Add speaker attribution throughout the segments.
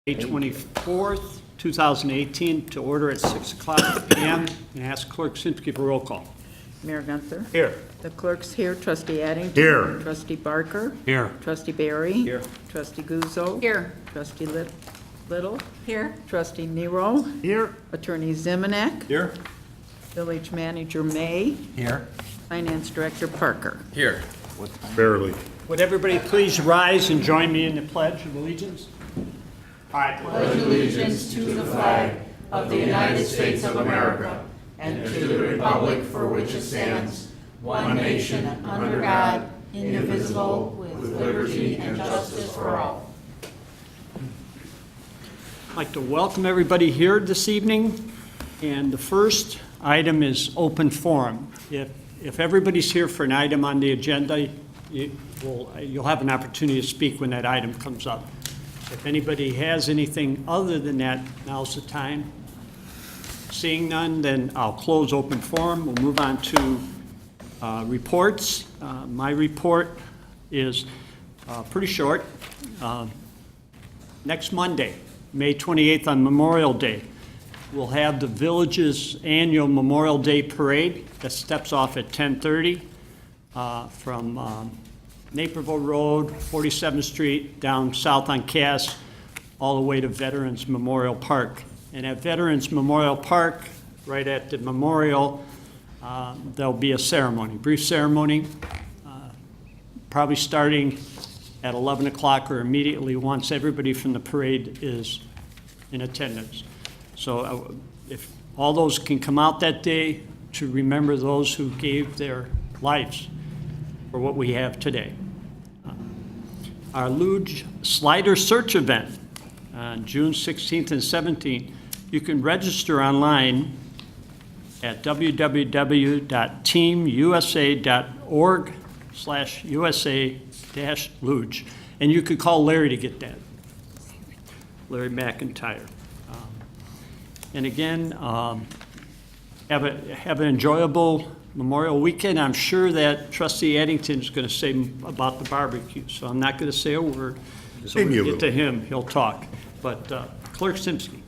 Speaker 1: May 24th, 2018, to order at 6 o'clock p.m. And ask Clerk Simpson for roll call.
Speaker 2: Mayor Gunther.
Speaker 1: Here.
Speaker 2: The clerk's here. Trustee Addington.
Speaker 1: Here.
Speaker 2: Trustee Barker.
Speaker 1: Here.
Speaker 2: Trustee Barry.
Speaker 1: Here.
Speaker 2: Trustee Guzzo.
Speaker 3: Here.
Speaker 2: Trustee Little.
Speaker 3: Here.
Speaker 2: Trustee Nero.
Speaker 1: Here.
Speaker 2: Attorney Zemanek.
Speaker 1: Here.
Speaker 2: Village Manager May.
Speaker 1: Here.
Speaker 2: Finance Director Parker.
Speaker 4: Here.
Speaker 5: Barely.
Speaker 1: Would everybody please rise and join me in the Pledge of Allegiance? I pledge
Speaker 3: Allegiance to the flag of the United States of America and to the republic for which it stands, one nation, under God, indivisible, with liberty and justice for all.
Speaker 1: I'd like to welcome everybody here this evening. And the first item is open forum. If everybody's here for an item on the agenda, you'll have an opportunity to speak when that item comes up. If anybody has anything other than that, now's the time. Seeing none, then I'll close open forum. We'll move on to reports. My report is pretty short. Next Monday, May 28th, on Memorial Day, we'll have the village's annual Memorial Day Parade that steps off at 10:30 from Naperville Road, 47th Street, down south on Cass, all the way to Veterans Memorial Park. And at Veterans Memorial Park, right at the memorial, there'll be a ceremony, brief ceremony, probably starting at 11 o'clock or immediately once everybody from the parade is in attendance. So if all those can come out that day to remember those who gave their lives for what we have today. Our Luge Slider Search event on June 16th and 17th. You can register online at www.teamusa.org/USA-luge. And you could call Larry to get that, Larry McIntyre. And again, have an enjoyable Memorial Weekend. I'm sure that Trustee Addington is going to say about the barbecue, so I'm not going to say a word. So when we get to him, he'll talk. But Clerk Simpson.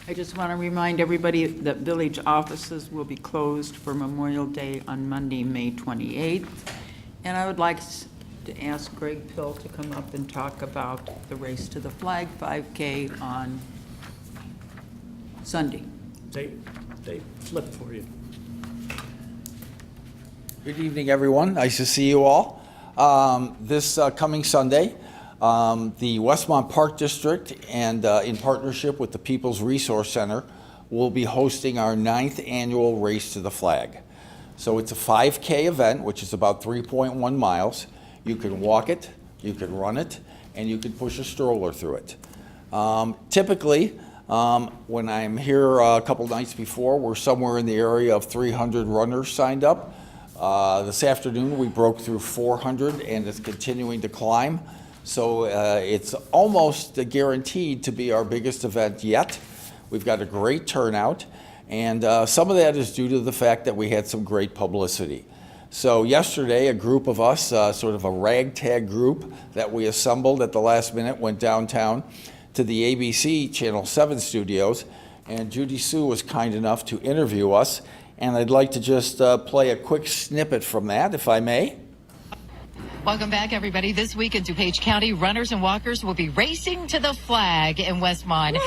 Speaker 2: I just want to remind everybody that village offices will be closed for Memorial Day on Monday, May 28th. And I would like to ask Greg Pill to come up and talk about the Race to the Flag 5K on Sunday.
Speaker 1: They flip for you.
Speaker 4: Good evening, everyone. Nice to see you all. This coming Sunday, the Westmont Park District and in partnership with the People's Resource Center will be hosting our 9th annual Race to the Flag. So it's a 5K event, which is about 3.1 miles. You can walk it, you can run it, and you can push a stroller through it. Typically, when I'm here a couple nights before, we're somewhere in the area of 300 runners signed up. This afternoon, we broke through 400, and it's continuing to climb. So it's almost guaranteed to be our biggest event yet. We've got a great turnout, and some of that is due to the fact that we had some great publicity. So yesterday, a group of us, sort of a ragtag group that we assembled at the last minute, went downtown to the ABC Channel 7 studios, and Judy Sue was kind enough to interview us. And I'd like to just play a quick snippet from that, if I may.
Speaker 3: Welcome back, everybody. This week in DuPage County, runners and walkers will be racing to the flag in Westmont.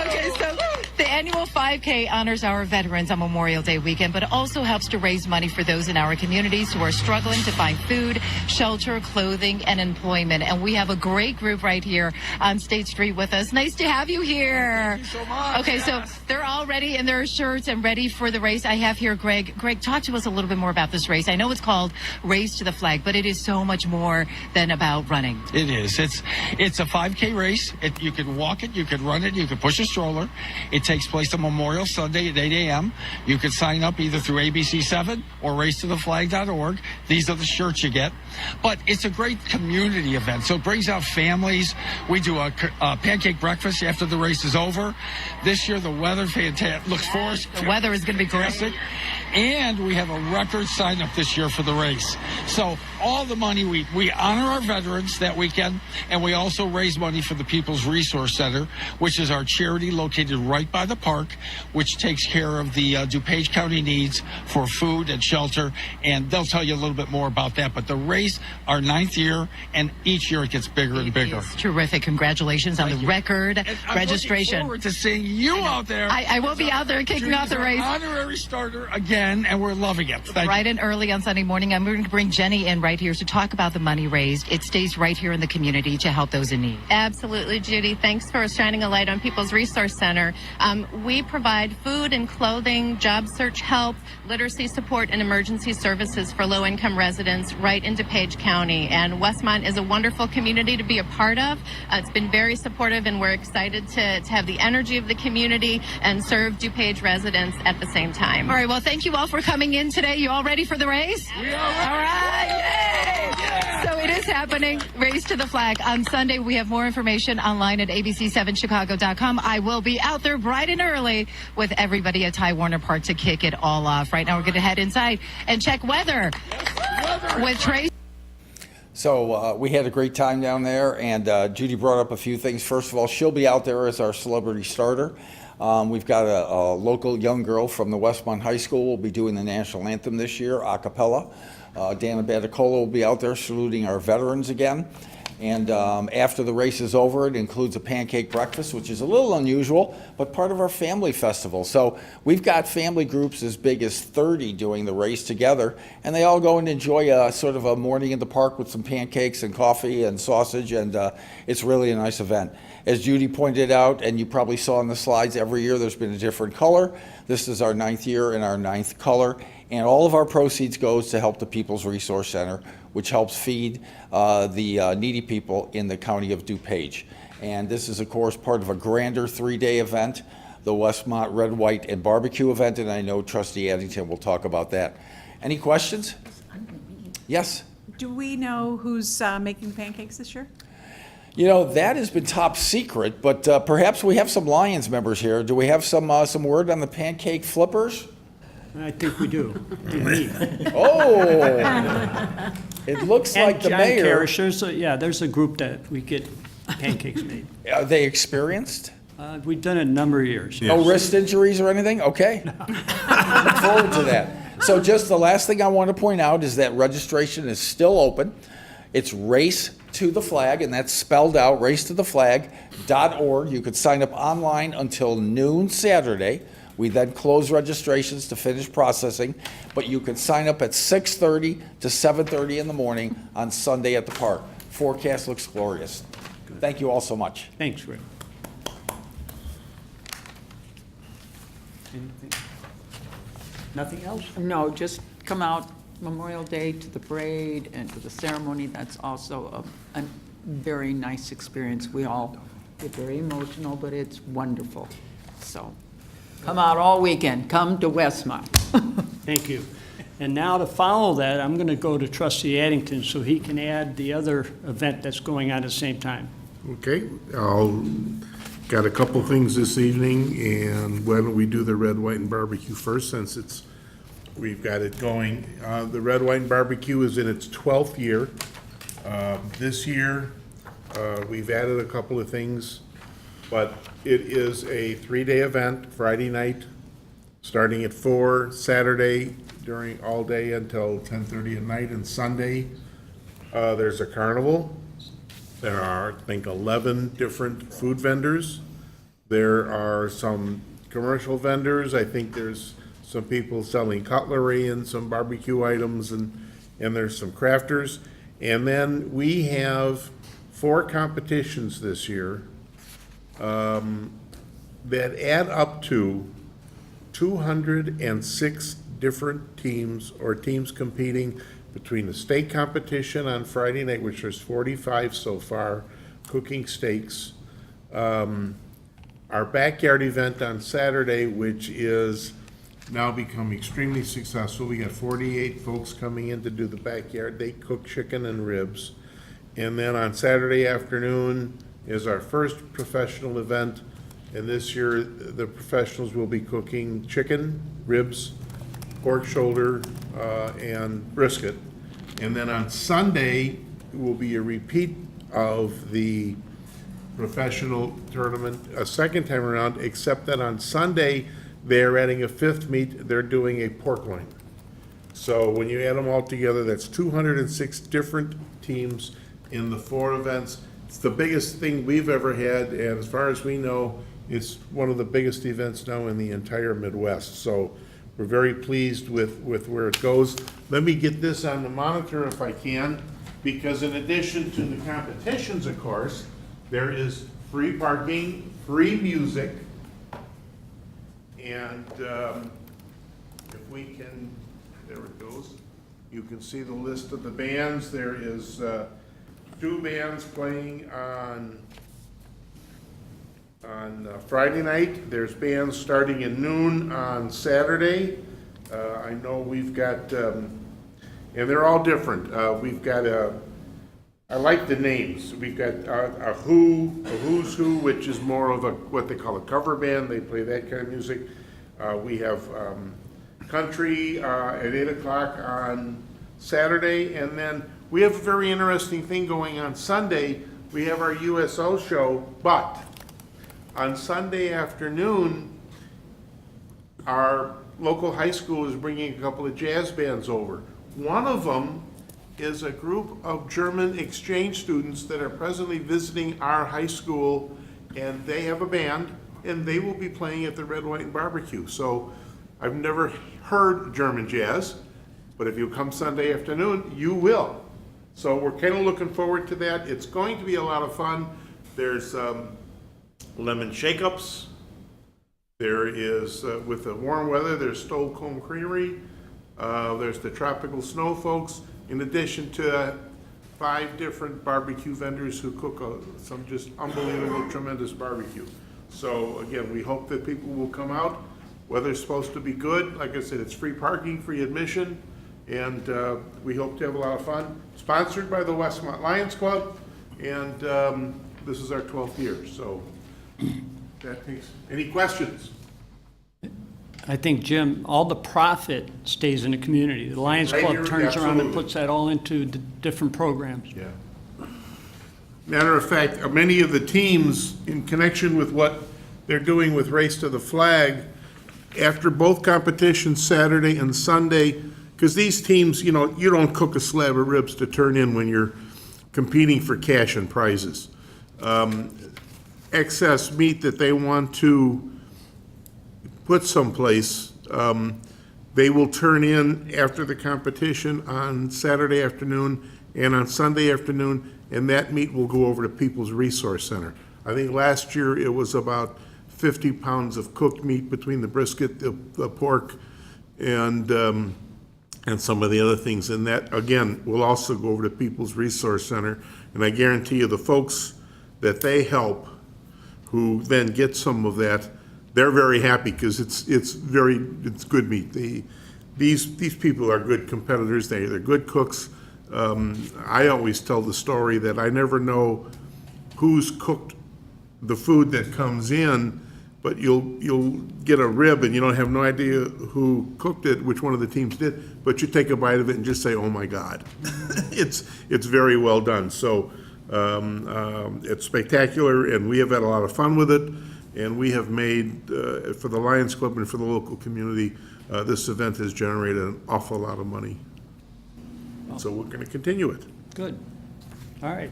Speaker 3: Okay, so the annual 5K honors our veterans on Memorial Day weekend, but also helps to raise money for those in our communities who are struggling to find food, shelter, clothing, and employment. And we have a great group right here on State Street with us. Nice to have you here.
Speaker 4: Thank you so much.
Speaker 3: Okay, so they're all ready in their shirts and ready for the race. I have here Greg. Greg, talk to us a little bit more about this race. I know it's called Race to the Flag, but it is so much more than about running.
Speaker 6: It is. It's a 5K race. You can walk it, you can run it, you can push a stroller. It takes
Speaker 5: takes place on Memorial Sunday at 8 a.m. You can sign up either through ABC7 or racetotheflag.org. These are the shirts you get. But it's a great community event, so it brings out families. We do a pancake breakfast after the race is over. This year, the weather looks for us.
Speaker 3: The weather is going to be great.
Speaker 5: And we have a record sign up this year for the race. So all the money, we honor our veterans that weekend, and we also raise money for the People's Resource Center, which is our charity located right by the park, which takes care of the DuPage County needs for food and shelter. And they'll tell you a little bit more about that. But the race, our 9th year, and each year it gets bigger and bigger.
Speaker 3: It's terrific. Congratulations on the record registration.
Speaker 5: I'm looking forward to seeing you out there.
Speaker 3: I will be out there kicking off the race.
Speaker 5: Honorary starter again, and we're loving it. Thank
Speaker 3: Bright
Speaker 5: you.
Speaker 3: and early on Sunday morning. I'm going to bring Jenny in right here to talk about the money raised. It stays right here in the community to help those in need.
Speaker 6: Absolutely, Judy. Thanks for shining a light on People's Resource Center. We provide food and clothing, job search help, literacy support, and emergency services for low-income residents right in DuPage County. And Westmont is a wonderful community to be a part of. It's been very supportive, and we're excited to have the energy of the community and serve DuPage residents at the same time.
Speaker 3: All right. Well, thank you all for coming in today. You all ready for the race?
Speaker 5: We are
Speaker 3: All right. Yay! So it is happening. Race to the flag. On Sunday, we have more information online at abc7chicago.com. I will be out there bright and early with everybody at Ty Warner Park to kick it all off. Right now, we're going to head inside and check weather with Tracy.
Speaker 4: So we had a great time down there, and Judy brought up a few things. First of all, she'll be out there as our celebrity starter. We've got a local young girl from the Westmont High School will be doing the national anthem this year, a cappella. Dana Baticola will be out there saluting our veterans again. And after the race is over, it includes a pancake breakfast, which is a little unusual, but part of our family festival. So we've got family groups as big as 30 doing the race together, and they all go and enjoy a sort of a morning in the park with some pancakes and coffee and sausage, and it's really a nice event. As Judy pointed out, and you probably saw in the slides, every year there's been a different color. This is our 9th year and our 9th color. And all of our proceeds goes to help the People's Resource Center, which helps feed the needy people in the county of DuPage. And this is, of course, part of a grander 3-day event, the Westmont Red, White, and Barbecue event, and I know Trustee Addington will talk about that. Any questions? Yes?
Speaker 7: Do we know who's making pancakes this year?
Speaker 4: You know, that has been top secret, but perhaps we have some Lions members here. Do we have some word on the pancake flippers?
Speaker 1: I think we do. Me.
Speaker 4: Oh, it looks like the
Speaker 1: John
Speaker 4: mayor.
Speaker 1: Carish, there's a group that we get pancakes made.
Speaker 4: Are they experienced?
Speaker 1: We've done it a number of years.
Speaker 4: No wrist injuries or anything? Okay. Look forward to that. So just the last thing I want to point out is that registration is still open. It's Race to the Flag, and that's spelled out, racetotheflag.org. You could sign up online until noon Saturday. We then close registrations to finish processing, but you can sign up at 6:30 to 7:30 in the morning on Sunday at the park. Forecast looks glorious. Thank you all so much.
Speaker 1: Thanks, Rick. Anything? Nothing else?
Speaker 2: No, just come out Memorial Day to the parade and to the ceremony. That's also a very nice experience. We all get very emotional, but it's wonderful. So come out all weekend. Come to Westmont.
Speaker 1: Thank you. And now to follow that, I'm going to go to Trustee Addington so he can add the other event that's going on at the same time.
Speaker 8: Okay, got a couple things this evening, and why don't we do the red, white, and barbecue first, since we've got it going. The red, white, and barbecue is in its 12th year. This year, we've added a couple of things, but it is a 3-day event, Friday night, starting at 4, Saturday during all day until 10:30 at night, and Sunday, there's a carnival. There are, I think, 11 different food vendors. There are some commercial vendors. I think there's some people selling cutlery and some barbecue items, and there's some crafters. And then we have 4 competitions this year that add up to 206 different teams, or teams competing between the steak competition on Friday night, which there's 45 so far, cooking steaks. Our our backyard event on Saturday, which is now become extremely successful. We got 48 folks coming in to do the backyard. They cook chicken and ribs. And then on Saturday afternoon is our first professional event. And this year, the professionals will be cooking chicken, ribs, pork shoulder, and brisket. And then on Sunday will be a repeat of the professional tournament a second time around, except that on Sunday, they're adding a fifth meat. They're doing a pork loin. So when you add them all together, that's 206 different teams in the 4 events. It's the biggest thing we've ever had, and as far as we know, it's one of the biggest events now in the entire Midwest. So we're very pleased with where it goes. Let me get this on the monitor if I can, because in addition to the competitions, of course, there is free parking, free music, and if we can, there it goes. You can see the list of the bands. There is 2 bands playing on Friday night. There's bands starting at noon on Saturday. I know we've got, and they're all different. We've got I like the names. We've got a Who's Who, which is more of what they call a cover band. They play that kind of music. We have country at 8 o'clock on Saturday, and then we have a very interesting thing going on Sunday. We have our USO show, but on Sunday afternoon, our local high school is bringing a couple of jazz bands over. One of them is a group of German exchange students that are presently visiting our high school, and they have a band, and they will be playing at the Red, White, and Barbecue. So I've never heard German jazz, but if you come Sunday afternoon, you will. So we're kind of looking forward to that. It's going to be a lot of fun. There's lemon shake-ups. There is, with the warm weather, there's Stolcombe Creamery. There's the Tropical Snow folks, in addition to 5 different barbecue vendors who cook some just unbelievable, tremendous barbecue. So again, we hope that people will come out. Weather's supposed to be good. Like I said, it's free parking, free admission, and we hope to have a lot of fun. Sponsored by the Westmont Lions Club, and this is our 12th year. So that takes, any questions?
Speaker 1: I think, Jim, all the profit stays in the community. The Lions
Speaker 8: Right
Speaker 1: Club
Speaker 8: here,
Speaker 1: turns around and
Speaker 8: absolutely.
Speaker 1: puts that all into the different programs.
Speaker 8: Yeah. Matter of fact, many of the teams, in connection with what they're doing with Race to the Flag, after both competitions, Saturday and Sunday, because these teams, you know, you don't cook a slab of ribs to turn in when you're competing for cash and prizes. Excess meat that they want to put someplace, they will turn in after the competition on Saturday afternoon and on Sunday afternoon, and that meat will go over to People's Resource Center. I think last year it was about 50 pounds of cooked meat between the brisket, the pork, and some of the other things. And that, again, will also go over to People's Resource Center. And I guarantee you, the folks that they help, who then get some of that, they're very happy because it's good meat. These people are good competitors. They're good cooks. I always tell the story that I never know who's cooked the food that comes in, but you'll get a rib and you don't have no idea who cooked it, which one of the teams did, but you take a bite of it and just say, "Oh my God." It's very well done. So it's spectacular, and we have had a lot of fun with it. And we have made, for the Lions Club and for the local community, this event has generated an awful lot of money. So we're going to continue it.
Speaker 1: Good. All right.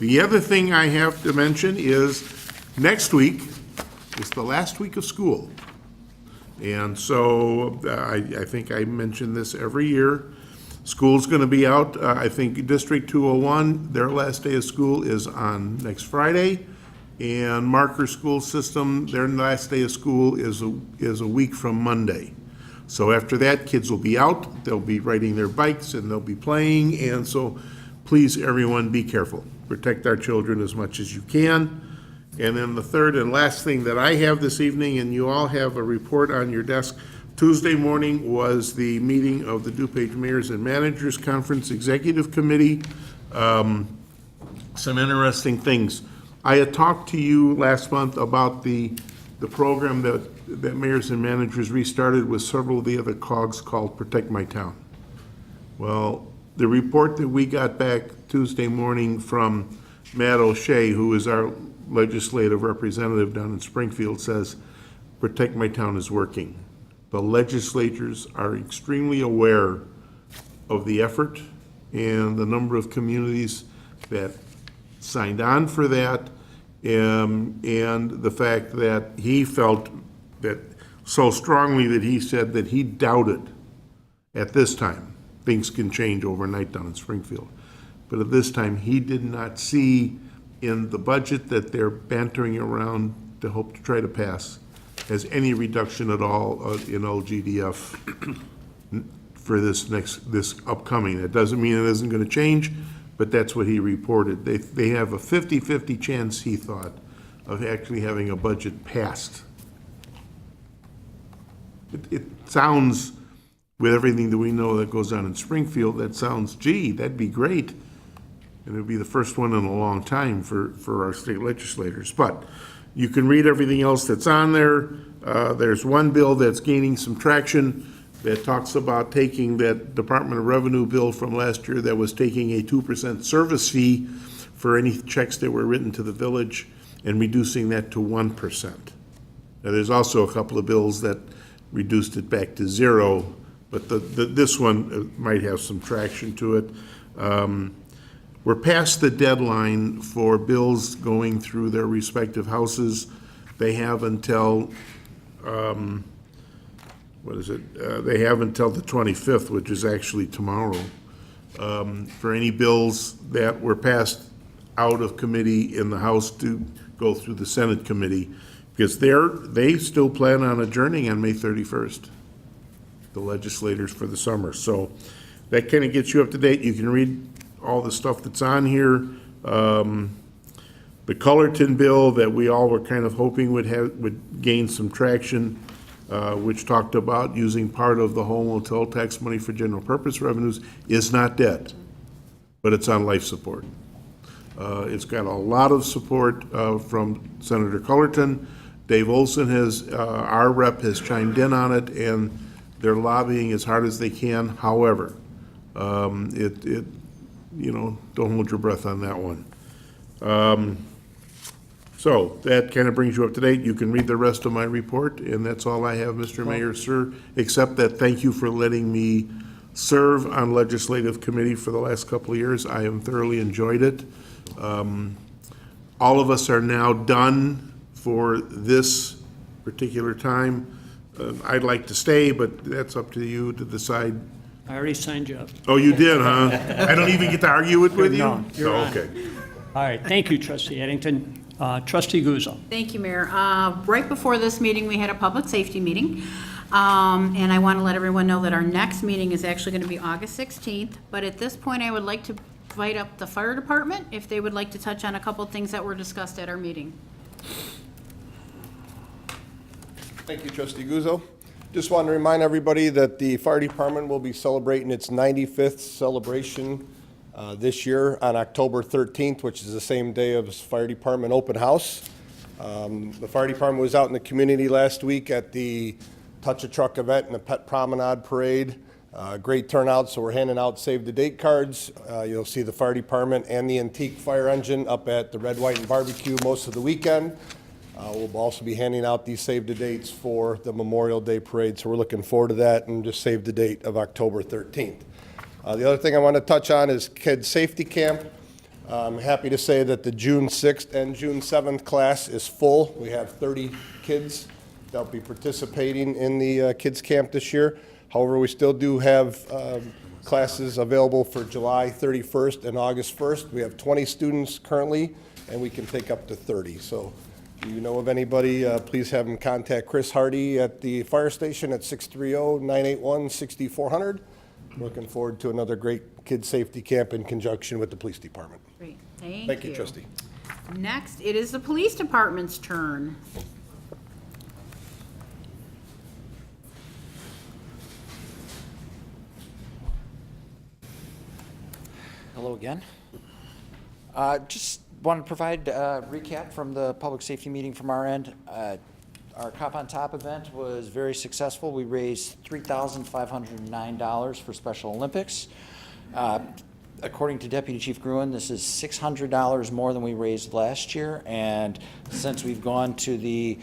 Speaker 8: The other thing I have to mention is next week is the last week of school. And so I think I mention this every year. School's going to be out. I think District 201, their last day of school is on next Friday. And Marker School System, their last day of school is a week from Monday. So after that, kids will be out, they'll be riding their bikes, and they'll be playing, and so please, everyone, be careful. Protect our children as much as you can, And then the third and last thing that I have this evening, and you all have a report on your desk, Tuesday morning was the meeting of the DuPage Mayors and Managers Conference Executive Committee. Some interesting things. I had talked to you last month about the program that mayors and managers restarted with several of the other COGs called Protect My Town. Well, the report that we got back Tuesday morning from Matt O'Shea, who is our legislative representative down in Springfield, says Protect My Town is working. The legislators are extremely aware of the effort and the number of communities that signed on for that, and the fact that he felt that so strongly that he said that he doubted at this time, things can change overnight down in Springfield, but at this time, he did not see in the budget that they're bantering around to hope to try to pass as any reduction at all in LGDF for this upcoming. That doesn't mean it isn't going to change, but that's what he reported. They have a 50-50 chance, he thought, of actually having a budget passed. It sounds, with everything that we know that goes on in Springfield, that sounds, gee, that'd be great. And it would be the first one in a long time for our state legislators. But you can read everything else that's on there. There's one bill that's gaining some traction that talks about taking that Department of Revenue bill from last year that was taking a 2% service fee for any checks that were written to the village and reducing that to 1%. Now, there's also a couple of bills that reduced it back to 0, but this one might have some traction to it. We're past the deadline for bills going through their respective houses. They have until, they have until the 25th, which is actually tomorrow, for any bills that were passed out of committee in the House to go through the Senate committee, because they still plan on adjourning on May 31st, the legislators for the summer. So that kind of gets you up to date. You can read all the stuff that's on here. The Cullerton bill that we all were kind of hoping would gain some traction, which talked about using part of the home hotel tax money for general purpose revenues, is not dead, but it's on life support. It's got a lot of support from Senator Cullerton. Dave Olson our rep has chimed in on it, and they're lobbying as hard as they can. However, don't hold your breath on that one. So that kind of brings you up to date. You can read the rest of my report, and that's all I have, Mr. Mayor, sir, except that thank you for letting me serve on legislative committee for the last couple of years. I have thoroughly enjoyed it. All of us are now done for this particular time. I'd like to stay, but that's up to you to decide.
Speaker 1: I already signed you up.
Speaker 8: Oh, you did, huh? I don't even get to argue it with you?
Speaker 1: No, you're on.
Speaker 8: Okay.
Speaker 1: All right, thank you, Trustee Eddington. Trustee Guzzo.
Speaker 9: Thank you, Mayor. Right before this meeting, we had a public safety meeting. And I want to let everyone know that our next meeting is actually going to be August 16th. But at this point, I would like to invite up the fire department if they would like to touch on a couple of things that were discussed at our meeting.
Speaker 10: Thank you, Trustee Guzzo. Just want to remind everybody that the fire department will be celebrating its 95th celebration this year on October 13th, which is the same day of fire department open house. The fire department was out in the community last week at the Touch a Truck event and the Pet Promenade Parade. Great turnout, so we're handing out save the date cards. You'll see the fire department and the antique fire engine up at the Red, White, and Barbecue most of the weekend. We'll also be handing out these save the dates for the Memorial Day Parade, so we're looking forward to that, and just save the date of October 13th. The other thing I want to touch on is Kids Safety Camp. I'm happy to say that the June 6th and June 7th class is full. We have 30 kids that'll be participating in the Kids Camp this year. However, we still do have classes available for July 31st and August 1st. We have 20 students currently, and we can take up to 30. So if you know of anybody, please have them contact Chris Hardy at the fire station at 630-981-6400. Looking forward to another great Kids Safety Camp in conjunction with the police department.
Speaker 9: Great,
Speaker 10: Thank you, Trustee.
Speaker 9: Next, it is the police department's turn.
Speaker 11: Hello again. Just want to provide a recap from the public safety meeting from our end. Our Cop on Top event was very successful. We raised $3,509 for Special Olympics. According to Deputy Chief Gruen, this is $600 more than we raised last year, and since we've gone to the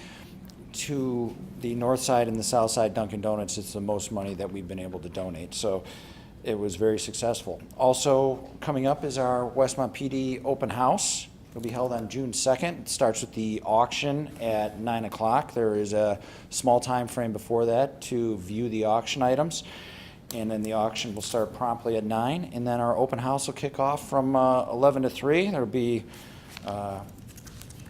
Speaker 11: north side and the south side Dunkin' Donuts, it's the most money that we've been able to donate. So it was very successful. Also coming up is our Westmont PD open house. It'll be held on June 2nd. It starts with the auction at 9 o'clock. There is a small time frame before that to view the auction items. And then the auction will start promptly at 9. And then our open house will kick off from 11 to 3. There'll be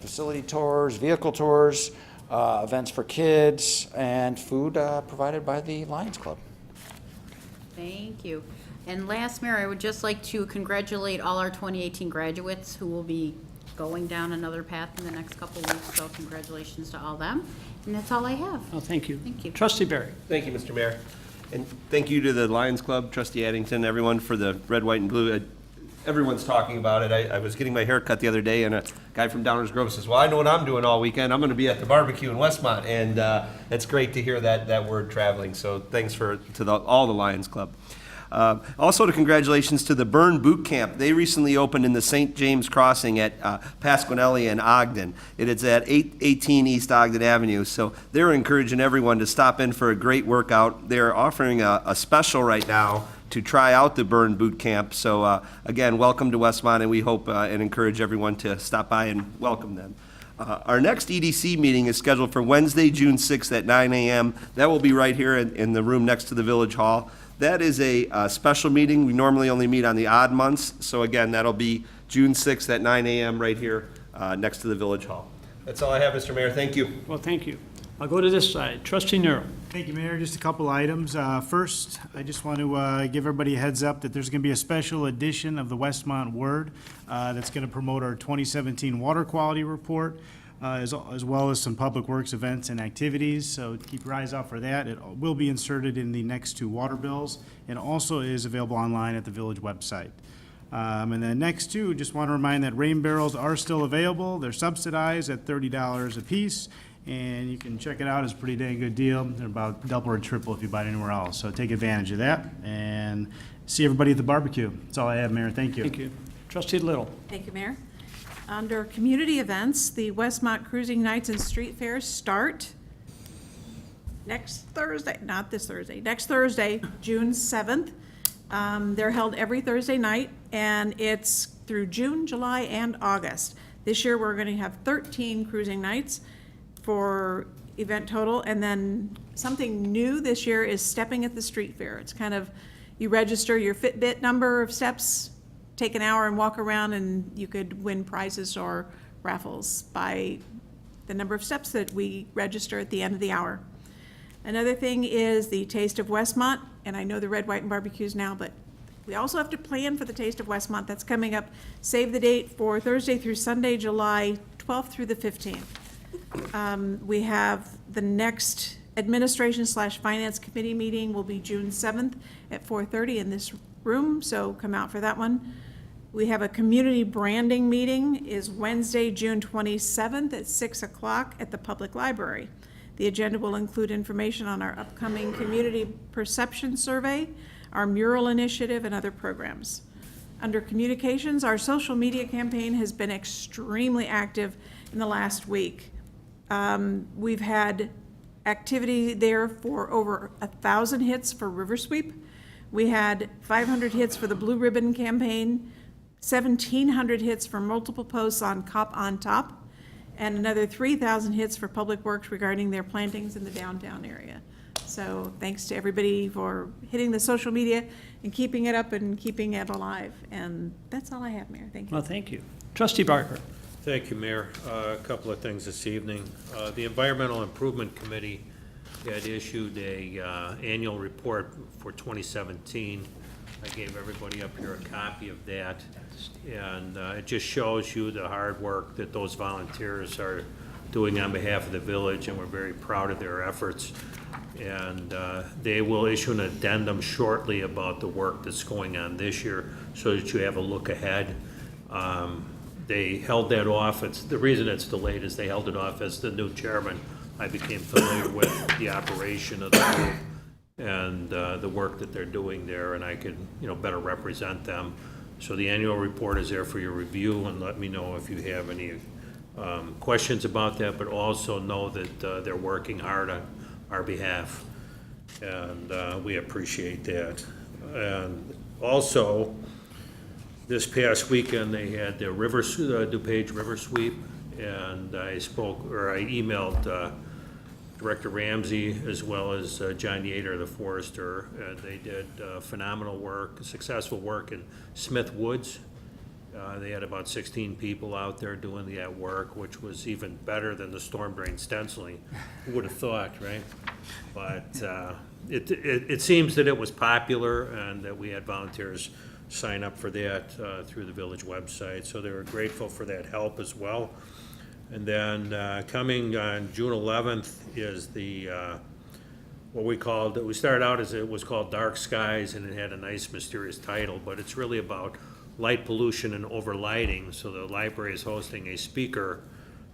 Speaker 11: facility tours, vehicle tours, events for kids, and food provided by the Lions Club.
Speaker 9: Thank you. And last, Mayor, I would just like to congratulate all our 2018 graduates who will be going down another path in the next couple of weeks, so congratulations to all them. And that's all I have.
Speaker 1: Oh, thank you.
Speaker 9: Thank you.
Speaker 1: Trustee Barry.
Speaker 12: Thank you, Mr. Mayor. And thank you to the Lions Club, Trustee Addington, everyone for the red, white, and blue. Everyone's talking about it. I was getting my hair cut the other day, and a guy from Downers Grove says, well, I know what I'm doing all weekend. I'm going to be at the barbecue in Westmont. And it's great to hear that word traveling. So thanks to all the Lions Club. Also, congratulations to the Burn Boot Camp. They recently opened in the St. James Crossing at Pasquinelli and Ogden. It is at 818 East Ogden Avenue. So they're encouraging everyone to stop in for a great workout. They're offering a special right now to try out the Burn Boot Camp. So again, welcome to Westmont, and we hope and encourage everyone to stop by and welcome them. Our next EDC meeting is scheduled for Wednesday, June 6th at 9 a.m. That will be right here in the room next to the Village Hall. That is a special meeting. We normally only meet on the odd months. So again, that'll be June 6th at 9 a.m. right here next to the Village Hall. That's all I have, Mr. Mayor. Thank you.
Speaker 1: Well, thank you. I'll go to this side. Trustee Nero.
Speaker 13: Thank you, Mayor. Just a couple items. First, I just want to give everybody a heads up that there's going to be a special edition of the Westmont Word that's going to promote our 2017 water quality report, as well as some public works events and activities. So keep your eyes out for that. It will be inserted in the next two water bills and also is available online at the village website. And then next two, just want to remind that rain barrels are still available. They're subsidized at $30 a piece. And you can check it out. It's a pretty dang good deal. They're about double or triple if you buy it anywhere else. So take advantage of that and see everybody at the barbecue. That's all I have, Mayor. Thank you.
Speaker 1: Thank you. Trustee Little.
Speaker 7: Thank you, Mayor. Under community events, the Westmont Cruising Nights and Street Fairs start next Thursday, not this Thursday, next Thursday, June 7th. They're held every Thursday night, and it's through June, July, and August. This year, we're going to have 13 cruising nights for event total, and then something new this year is stepping at the street fair. It's kind of, you register your Fitbit number of steps, take an hour and walk around, and you could win prizes or raffles by the number of steps that we register at the end of the hour. Another thing is the Taste of Westmont, and I know the Red, White, and Barbecues now, but we also have to plan for the Taste of Westmont. That's coming up. Save the date for Thursday through Sunday, July 12th through the 15th. We have the next administration/finance committee meeting will be June 7th at 4:30 in this room, so come out for that one. We have a community branding meeting is Wednesday, June 27th at 6 o'clock at the public library. The agenda will include information on our upcoming community perception survey, our mural initiative, and other programs. Under communications, our social media campaign has been extremely active in the last week. We've had activity there for over 1,000 hits for River Sweep. We had 500 hits for the Blue Ribbon campaign, 1,700 hits for multiple posts on Cop on Top, and another 3,000 hits for Public Works regarding their plantings in the downtown area. So thanks to everybody for hitting the social media and keeping it up and keeping it alive. And that's all I have, Mayor. Thank you.
Speaker 1: Well, thank you. Trustee Barker.
Speaker 14: Thank you, Mayor. A couple of things this evening. The Environmental Improvement Committee had issued a annual report for 2017. I gave everybody up here a copy of that, and it just shows you the hard work that those volunteers are doing on behalf of the village, and we're very proud of their efforts. And they will issue an addendum shortly about the work that's going on this year, so that you have a look ahead. They held that off. The reason it's delayed is they held it off as the new chairman. I became familiar with the operation of the group and the work that they're doing there, and I could, better represent them. So the annual report is there for your review, and let me know if you have any questions about that, but also know that they're working hard on our behalf, and we appreciate that. And also, this past weekend, they had the DuPage River Sweep, and I emailed Director Ramsey as well as John Yater, the forester, and they did phenomenal work, successful work in Smith Woods. They had about 16 people out there doing that work, which was even better than the storm drain stenciling. Who would have thought, right? But it seems that it was popular and that we had volunteers sign up for that through the village website. So they were grateful for that help as well. And then coming on June 11th is the, we started out as it was called Dark Skies, and it had a nice mysterious title, but it's really about light pollution and overlighting. So the library is hosting a speaker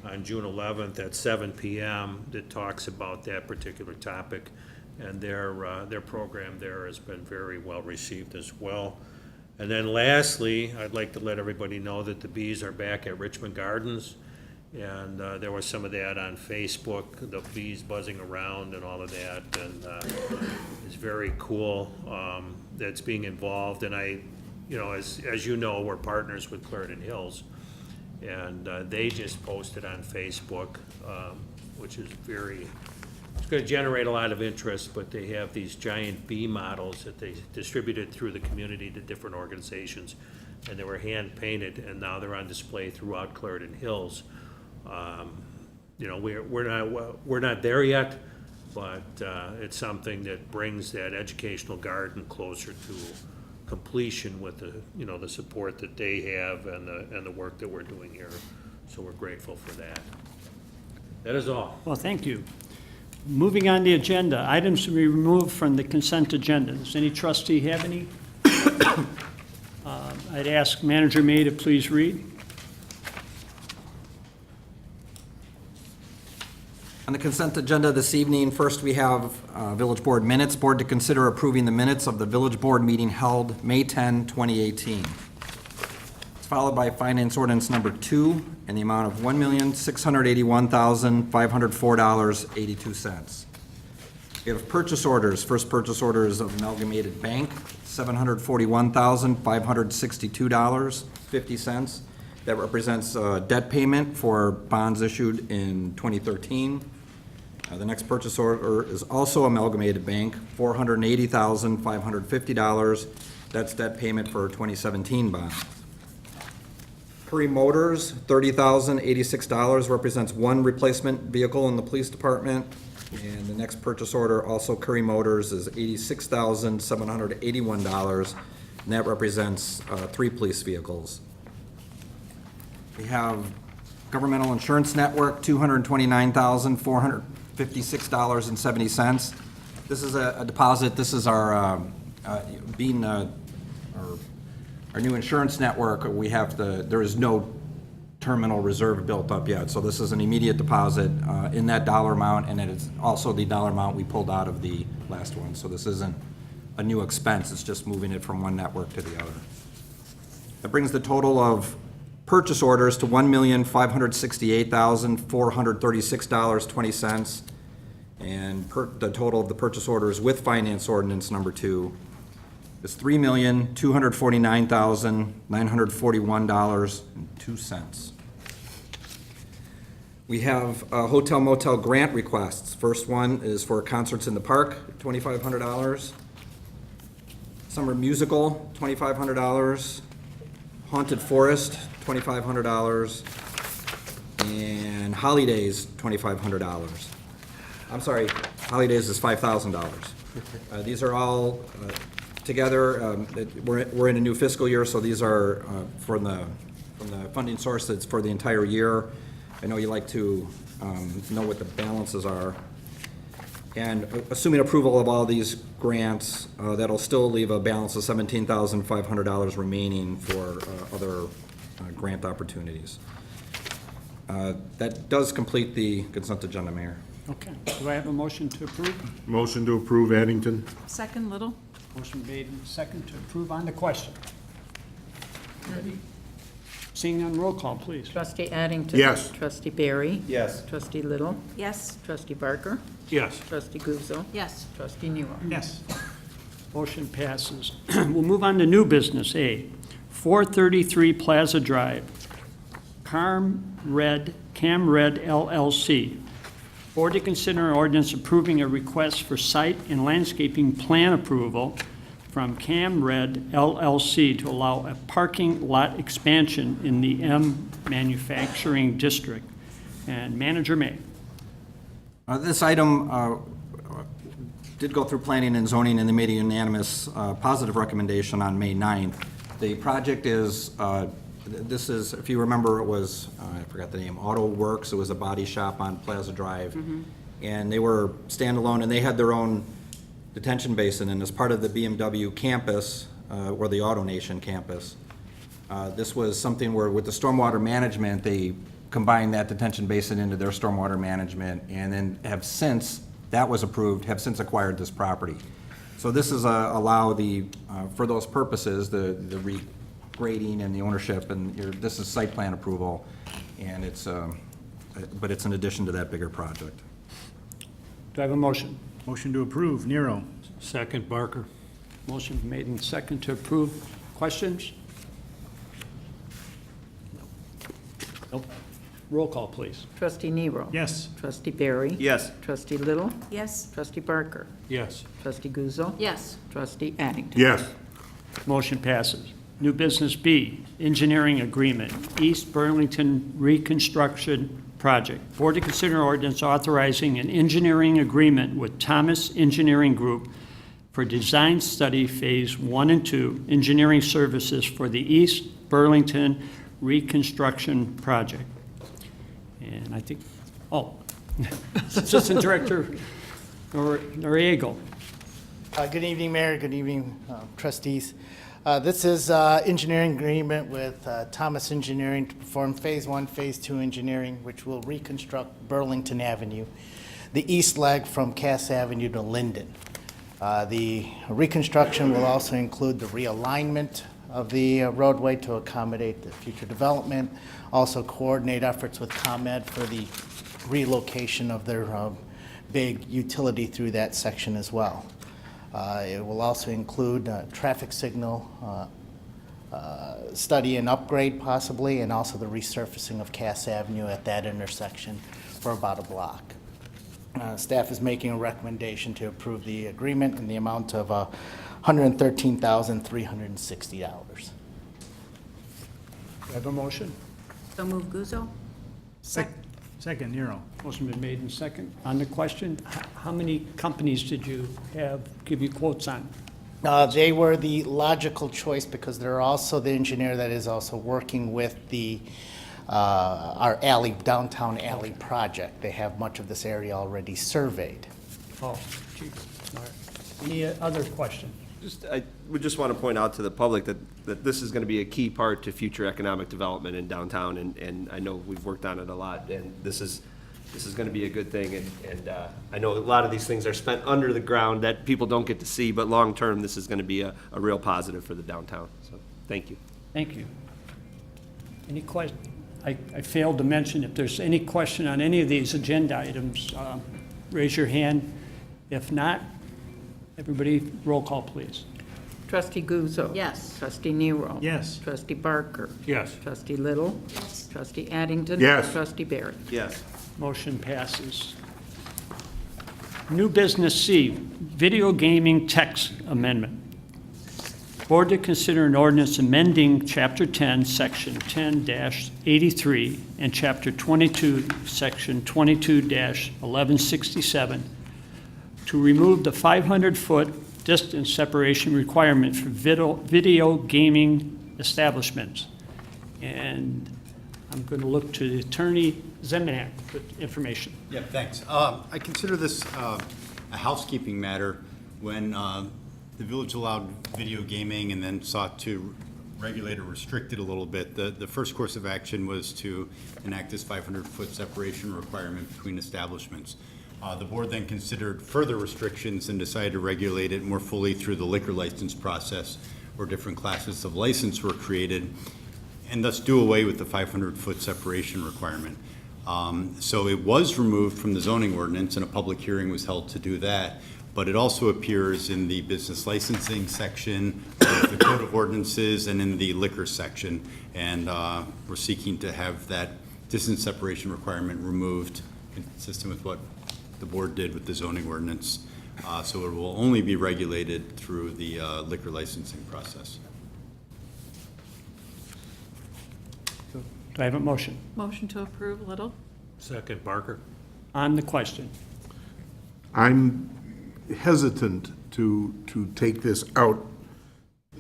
Speaker 14: on June 11th at 7 p.m. that talks about that particular topic, and their program there has been very well received as well. And then lastly, I'd like to let everybody know that the bees are back at Richmond Gardens. And there was some of that on Facebook, the bees buzzing around and all of that, and it's very cool that's being involved. And as you know, we're partners with Clarendon Hills, and they just posted on Facebook, which is it's going to generate a lot of interest, but they have these giant bee models that they distributed through the community to different organizations, and they were hand painted, and now they're on display throughout Clarendon Hills. We're not there yet, but it's something that brings that educational garden closer to completion with the support that they have and the work that we're doing here. So we're grateful for that. That is all.
Speaker 1: Well, thank you. Moving on the agenda, items to be removed from the consent agenda. Does any trustee have any? I'd ask Manager May to please read.
Speaker 15: On the consent agenda this evening, first we have Village Board minutes. Board to consider approving the minutes of the Village Board meeting held May 10, 2018. It's followed by Finance Ordinance Number 2 in the amount of $1,681,504.82. We have purchase orders. First purchase order is of Amalgamated Bank, $741,562.50. That represents debt payment for bonds issued in 2013. The next purchase order is also Amalgamated Bank, $480,550. That's debt payment for 2017 bonds. Curry Motors, $30,086, represents one replacement vehicle in the police department. And the next purchase order, also Curry Motors, is $86,781, and that represents 3 police vehicles. We have Governmental Insurance Network, $229,456.70. This is a deposit. This is our our new insurance network. We have there is no terminal reserve built up yet, so this is an immediate deposit in that dollar amount, and it is also the dollar amount we pulled out of the last one. So this isn't a new expense. It's just moving it from one network to the other. That brings the total of purchase orders to $1,568,436.20, and the total of the purchase orders with Finance Ordinance Number 2 is $3,249,941.02. We have hotel motel grant requests. First one is for Concerts in the Park, $2,500. Summer Musical, $2,500. Haunted Forest, $2,500. And Holidays, $2,500. I'm sorry, Holidays is $5,000. These are all together. We're in a new fiscal year, so these are from the funding source that's for the entire year. I know you like to know what the balances are. And assuming approval of all these grants, that'll still leave a balance of $17,500 remaining for other grant opportunities. That does complete the consent agenda, Mayor.
Speaker 1: Okay. Do I have a motion to approve?
Speaker 8: Motion to approve Addington.
Speaker 7: Second, Little.
Speaker 1: Motion made and second to approve on the question. Ready? Seeing none, roll call, please.
Speaker 2: Trustee Addington.
Speaker 8: Yes.
Speaker 2: Trustee Barry.
Speaker 12: Yes.
Speaker 2: Trustee Little.
Speaker 7: Yes.
Speaker 2: Trustee Barker.
Speaker 14: Yes.
Speaker 2: Trustee Guzzo.
Speaker 9: Yes.
Speaker 2: Trustee Nero.
Speaker 13: Yes.
Speaker 1: Motion passes. We'll move on to new business, A. 433 Plaza Drive, CamRed LLC. Board to consider an ordinance approving a request for site and landscaping plan approval from CamRed LLC to allow a parking lot expansion in the M Manufacturing District. And Manager May.
Speaker 15: This item did go through planning and zoning, and they made a unanimous positive recommendation on May 9th. The project is, this is, if you remember, it was, I forgot the name, Auto Works. It was a body shop on Plaza Drive. And they were standalone, and they had their own detention basin, and as part of the BMW campus, or the AutoNation campus, this was something where with the stormwater management, they combined that detention basin into their stormwater management, and then have since, that was approved, have since acquired this property. So this is allow the, for those purposes, the regrading and the ownership, and this is site plan approval, and it's, but it's in addition to that bigger project.
Speaker 1: Do I have a motion?
Speaker 13: Motion to approve, Nero.
Speaker 14: Second, Barker.
Speaker 1: Motion made and second to approve. Questions? Nope. Roll call, please.
Speaker 2: Trustee Nero.
Speaker 13: Yes.
Speaker 2: Trustee Barry.
Speaker 12: Yes.
Speaker 2: Trustee Little.
Speaker 7: Yes.
Speaker 2: Trustee Barker.
Speaker 14: Yes.
Speaker 2: Trustee Guzzo.
Speaker 9: Yes.
Speaker 2: Trustee Addington.
Speaker 8: Yes.
Speaker 1: Motion passes. New business B, engineering agreement, East Burlington Reconstruction Project. Board to consider ordinance authorizing an engineering agreement with Thomas Engineering Group for design study phase 1 and 2 engineering services for the East Burlington Reconstruction Project. And I think, Assistant Director Noriego.
Speaker 16: Good evening, Mayor. Good evening, trustees. This is engineering agreement with Thomas Engineering to perform Phase 1, Phase 2 engineering, which will reconstruct Burlington Avenue, the east leg from Cass Avenue to Linden. The reconstruction will also include the realignment of the roadway to accommodate the future development, also coordinate efforts with ComEd for the relocation of their big utility through that section as well. It will also include traffic signal study and upgrade possibly, and also the resurfacing of Cass Avenue at that intersection for about a block. Staff is making a recommendation to approve the agreement in the amount of $113,360.
Speaker 1: I have a motion.
Speaker 9: So move Guzzo.
Speaker 13: Second, Nero.
Speaker 1: Motion been made and second. On the question, how many companies did you give you quotes on?
Speaker 16: They were the logical choice because they're also the engineer that is also working with the our downtown alley project. They have much of this area already surveyed.
Speaker 1: Oh, gee. All right. Any other question?
Speaker 12: I would just want to point out to the public that this is going to be a key part to future economic development in downtown, and I know we've worked on it a lot, and this is going to be a good thing, and I know a lot of these things are spent under the ground that people don't get to see, but long-term, this is going to be a real positive for the downtown, so thank you.
Speaker 1: Thank you. Any question? I failed to mention, if there's any question on any of these agenda items, raise your hand. If not, everybody, roll call, please.
Speaker 2: Trustee Guzzo.
Speaker 9: Yes.
Speaker 2: Trustee Nero.
Speaker 13: Yes.
Speaker 2: Trustee Barker.
Speaker 14: Yes.
Speaker 2: Trustee Little. Yes. Trustee Addington.
Speaker 8: Yes.
Speaker 2: Trustee Barry.
Speaker 12: Yes.
Speaker 1: Motion passes. New business C, video gaming tax amendment. Board to consider an ordinance amending Chapter 10, Section 10-83, and Chapter 22, Section 22-1167, to remove the 500-foot distance separation requirement for video gaming establishments. And I'm going to look to the Attorney Zemanek for information.
Speaker 17: Yeah, thanks. I consider this a housekeeping matter when the village allowed video gaming and then sought to regulate or restrict it a little bit. The first course of action was to enact this 500-foot separation requirement between establishments. The board then considered further restrictions and decided to regulate it more fully through the liquor license process, where different classes of license were created, and thus do away with the 500-foot separation requirement. So it was removed from the zoning ordinance, and a public hearing was held to do that. But it also appears in the business licensing section of the Code of Ordinances and in the liquor section. And we're seeking to have that distance separation requirement removed, consistent with what the board did with the zoning ordinance. So it will only be regulated through the liquor licensing process.
Speaker 1: Do I have a motion?
Speaker 7: Motion to approve, Little.
Speaker 14: Second, Barker.
Speaker 1: On the question.
Speaker 8: I'm hesitant to take this out,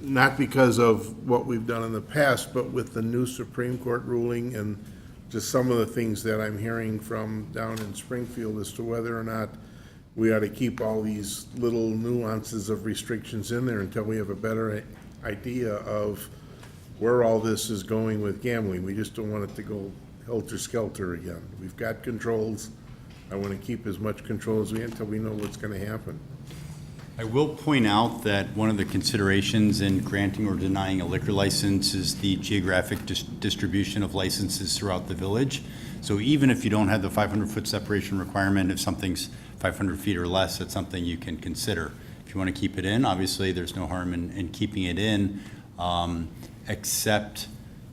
Speaker 8: not because of what we've done in the past, but with the new Supreme Court ruling and just some of the things that I'm hearing from down in Springfield as to whether or not we ought to keep all these little nuances of restrictions in there until we have a better idea of where all this is going with gambling. We just don't want it to go helter-skelter again. We've got controls. I want to keep as much control as we can until we know what's going to happen.
Speaker 17: I will point out that one of the considerations in granting or denying a liquor license is the geographic distribution of licenses throughout the village. So even if you don't have the 500-foot separation requirement, if something's 500 feet or less, that's something you can consider. If you want to keep it in, obviously there's no harm in keeping it in, except,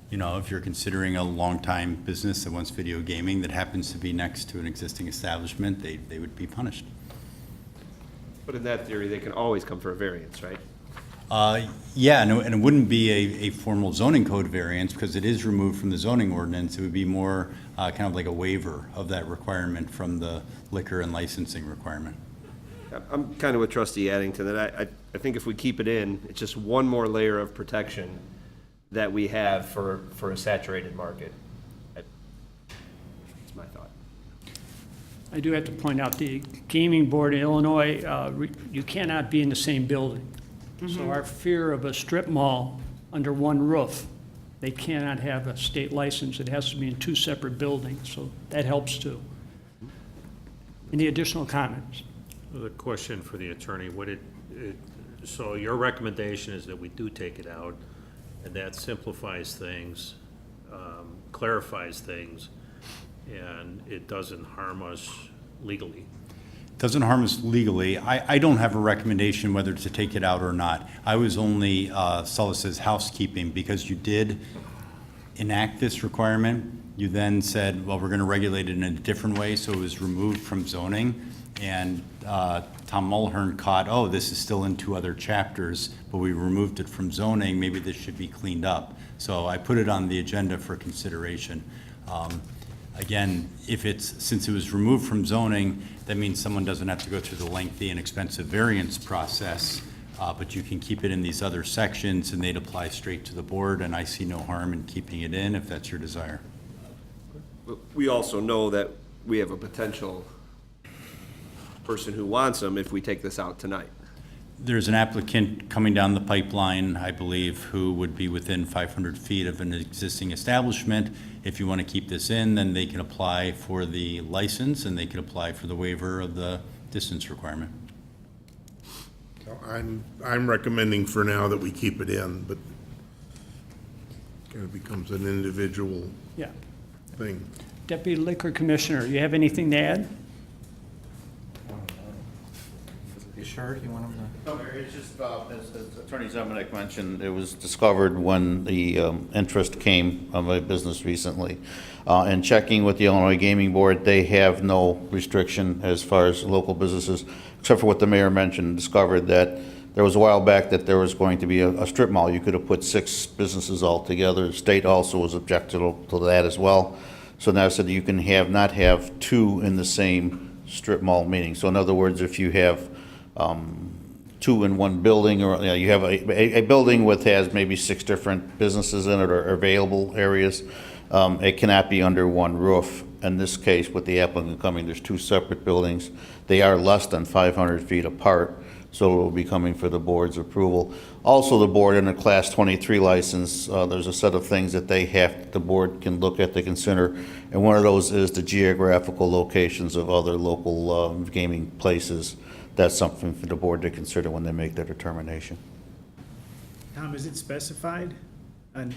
Speaker 17: you know, if you're considering a long-time business that wants video gaming that happens to be next to an existing establishment, they would be punished.
Speaker 12: But in that theory, they can always come for a variance, right?
Speaker 17: Yeah, and it wouldn't be a formal zoning code variance because it is removed from the zoning ordinance. It would be more kind of like a waiver of that requirement from the liquor and licensing requirement.
Speaker 12: I'm kind of with Trustee Addington that I think if we keep it in, it's just one more layer of protection that we have for a saturated market. That's my thought.
Speaker 1: I do have to point out, the Gaming Board in Illinois, you cannot be in the same building. So our fear of a strip mall under one roof, they cannot have a state license. It has to be in two separate buildings, so that helps too. Any additional comments?
Speaker 14: The question for the attorney, so your recommendation is that we do take it out, and that simplifies things, clarifies things, and it doesn't harm us legally.
Speaker 17: Doesn't harm us legally. I don't have a recommendation whether to take it out or not. I was only solicited as housekeeping because you did enact this requirement. You then said, well, we're going to regulate it in a different way, so it was removed from zoning. And Tom Mulhern caught, oh, this is still in two other chapters, but we removed it from zoning. Maybe this should be cleaned up. So I put it on the agenda for consideration. Again, since it was removed from zoning, that means someone doesn't have to go through the lengthy and expensive variance process, but you can keep it in these other sections and they'd apply straight to the board, and I see no harm in keeping it in if that's your desire.
Speaker 12: But we also know that we have a potential person who wants them if we take this out tonight.
Speaker 17: There's an applicant coming down the pipeline, I believe, who would be within 500 feet of an existing establishment. If you want to keep this in, then they can apply for the license and they can apply for the waiver of the distance requirement.
Speaker 8: So I'm recommending for now that we keep it in, but it kind of becomes an individual thing.
Speaker 1: Deputy Liquor Commissioner, you have anything to add?
Speaker 15: You sure you want him to?
Speaker 18: No, Mayor, it's just, as Attorney Zemanek mentioned, it was discovered when the interest came of a business recently. In checking with the Illinois Gaming Board, they have no restriction as far as local businesses, except for what the mayor mentioned, discovered that there was a while back that there was going to be a strip mall. You could have put 6 businesses all together. The state also was objective to that as well. So now said you can not have 2 in the same strip mall meeting. So in other words, if you have two in one building, or, you know, you have a building with, has maybe 6 different businesses in it or available areas. It cannot be under one roof. In this case, with the applicant coming, there's 2 separate buildings. They are less than 500 feet apart, so it will be coming for the board's approval. Also, the board in a Class 23 license, there's a set of things that the board can look at to consider, and one of those is the geographical locations of other local gaming places. That's something for the board to consider when they make their determination.
Speaker 13: Tom, is it specified on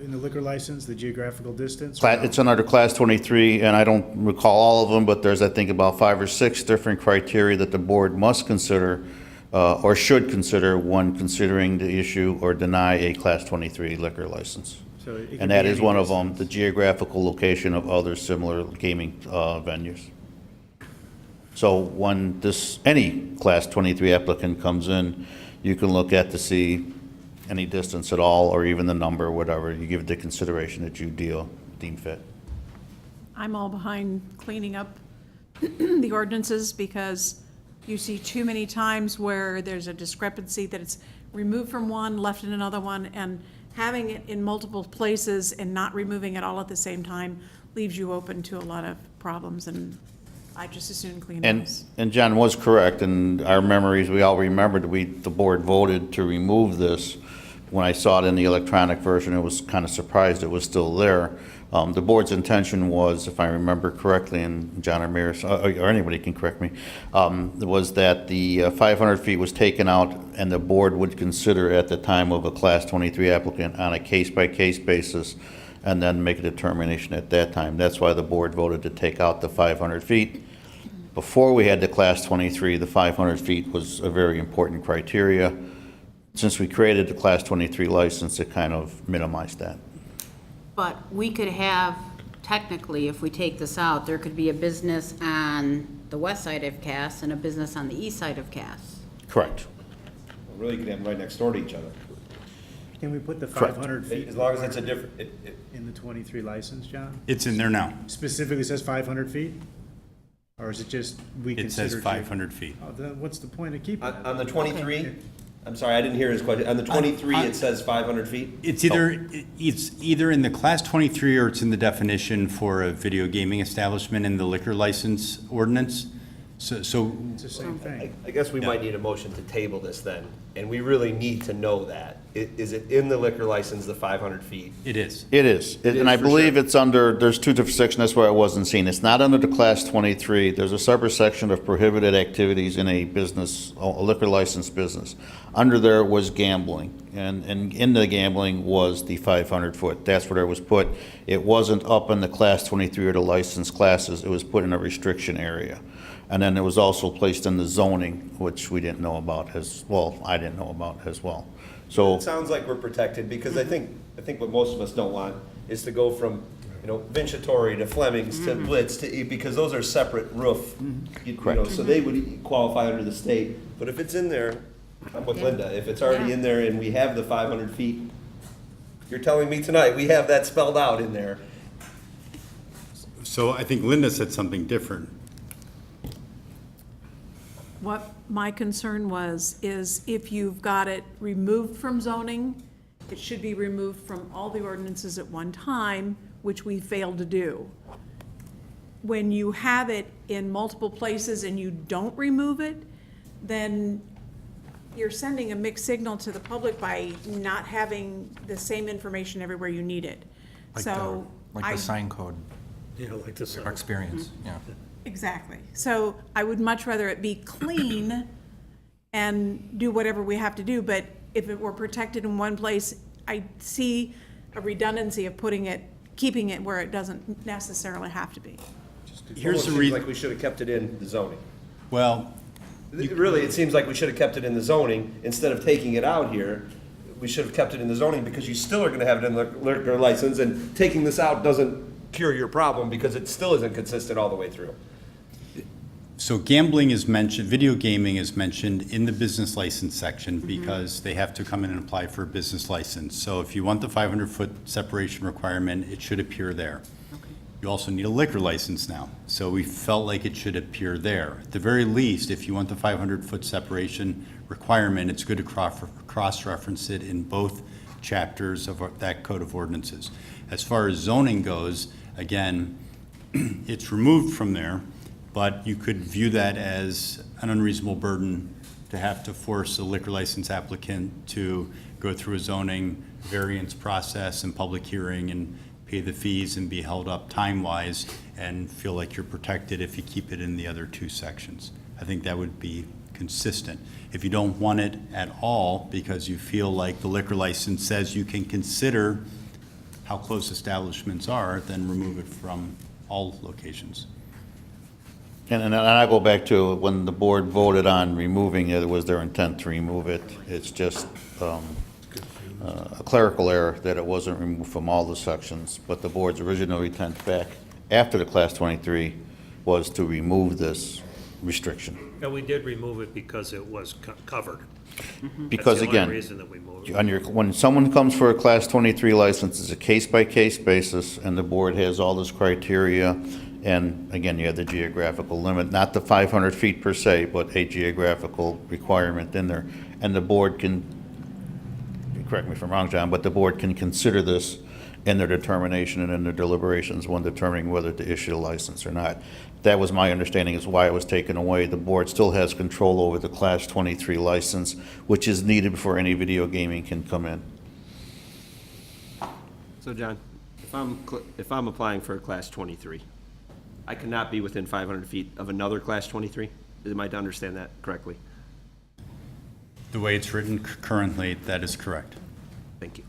Speaker 13: in the liquor license, the geographical distance?
Speaker 18: It's under Class 23, and I don't recall all of them, but there's, I think, about 5 or 6 different criteria that the board must consider or should consider when considering the issue or deny a Class 23 liquor license.
Speaker 13: So it could
Speaker 18: And that
Speaker 13: be
Speaker 18: is
Speaker 13: any
Speaker 18: one of them,
Speaker 13: distance.
Speaker 18: the geographical location of other similar gaming venues. So when any Class 23 applicant comes in, you can look at to see any distance at all, or even the number, whatever. You give it the consideration that you deem fit.
Speaker 7: I'm all behind cleaning up the ordinances because you see too many times where there's a discrepancy that it's removed from one, left in another one, and having it in multiple places and not removing it all at the same time leaves you open to a lot of problems, and I just as soon clean those.
Speaker 18: And John was correct, and our memories, we all remembered, the board voted to remove this. When I saw it in the electronic version, I was kind of surprised it was still there. The board's intention was, if I remember correctly, and John or Mayor, or anybody can correct me, was that the 500 feet was taken out, and the board would consider at the time of a Class 23 applicant on a case-by-case basis, and then make a determination at that time. That's why the board voted to take out the 500 feet. Before we had the Class 23, the 500 feet was a very important criteria. Since we created the Class 23 license, it kind of minimized that.
Speaker 9: But we could have, technically, if we take this out, there could be a business on the west side of Cass and a business on the east side of Cass.
Speaker 18: Correct.
Speaker 12: Really, you can have them right next door to each other.
Speaker 13: Can we put the
Speaker 18: Correct.
Speaker 13: 500 feet?
Speaker 12: As long as it's a different,
Speaker 13: In the 23 license, John?
Speaker 19: It's in there now.
Speaker 13: Specifically says 500 feet? Or is it just we
Speaker 19: It
Speaker 13: consider?
Speaker 19: says 500 feet.
Speaker 13: Oh, then what's the point of keeping it?
Speaker 12: on the 23, I'm sorry, I didn't hear his question. On the 23, it says 500 feet?
Speaker 19: It's either in the Class 23 or it's in the definition for a video gaming establishment in the liquor license ordinance. So
Speaker 13: It's the same thing.
Speaker 12: I guess we might need a motion to table this then, and we really need to know that. Is it in the liquor license, the 500 feet?
Speaker 19: it is.
Speaker 18: It is, and I
Speaker 12: for
Speaker 18: believe
Speaker 12: sure.
Speaker 18: it's under, there's 2 different sections, that's why I wasn't seen. It's not under the Class 23. There's a separate section of prohibited activities in a business, a liquor license business. Under there was gambling, and in the gambling was the 500 foot. That's where it was put. It wasn't up in the Class 23 or the licensed classes. It was put in a restriction area. And then it was also placed in the zoning, which we didn't know about as, well, I didn't know about as well. So.
Speaker 12: It sounds like we're protected, because I think what most of us don't want is to go from, Vincitori to Fleming's to Blitz to, because those are separate roof.
Speaker 18: Correct.
Speaker 12: So they would qualify under the state. But if it's in there, I'm with Linda, if it's already in there and we have the 500 feet, you're telling me tonight, we have that spelled out in there.
Speaker 17: So I think Linda said something different.
Speaker 7: What my concern was, is if you've got it removed from zoning, it should be removed from all the ordinances at one time, which we failed to do. When you have it in multiple places and you don't remove it, then you're sending a mixed signal to the public by not having the same information everywhere you need it. So
Speaker 15: Like the sign code
Speaker 14: Yeah, like the sign.
Speaker 15: experience, yeah.
Speaker 7: Exactly. So I would much rather it be clean and do whatever we have to do, but if it were protected in one place, I see a redundancy of keeping it where it doesn't necessarily have to be.
Speaker 19: Here's the
Speaker 12: Almost seems
Speaker 19: reason.
Speaker 12: like we should have kept it in the zoning.
Speaker 19: Well,
Speaker 12: Really, it seems like we should have kept it in the zoning instead of taking it out here. We should have kept it in the zoning, because you still are gonna have it in the liquor license, and taking this out doesn't cure your problem because it still isn't consistent all the way through.
Speaker 19: so gambling is mentioned, video gaming is mentioned in the business license section because they have to come in and apply for a business license. So if you want the 500-foot separation requirement, it should appear there. You also need a liquor license now, so we felt like it should appear there. At the very least, if you want the 500-foot separation requirement, it's good to cross-reference it in both chapters of that code of ordinances. As far as zoning goes, again, it's removed from there, but you could view that as an unreasonable burden to have to force a liquor license applicant to go through a zoning variance process and public hearing and pay the fees and be held up time-wise and feel like you're protected if you keep it in the other two sections. I think that would be consistent. If you don't want it at all because you feel like the liquor license says you can consider how close establishments are, then remove it from all locations.
Speaker 18: And I go back to when the board voted on removing it, it was their intent to remove it. It's just a clerical error that it wasn't removed from all the sections, but the board's original intent back after the Class 23 was to remove this restriction.
Speaker 14: Yeah, we did remove it because it was covered.
Speaker 18: Because
Speaker 14: That's the
Speaker 18: again,
Speaker 14: only reason that we moved it.
Speaker 18: when someone comes for a Class 23 license, it's a case-by-case basis, and the board has all this criteria, and again, you have the geographical limit, not the 500 feet per se, but a geographical requirement in there, and the board can, correct me if I'm wrong, John, but the board can consider this in their determination and in their deliberations when determining whether to issue a license or not. That was my understanding, is why it was taken away. The board still has control over the Class 23 license, which is needed before any video gaming can come in.
Speaker 12: So John, if I'm applying for a Class 23, I cannot be within 500 feet of another Class 23? Am I to understand that correctly?
Speaker 19: The way it's written currently, that is correct.
Speaker 12: Thank you.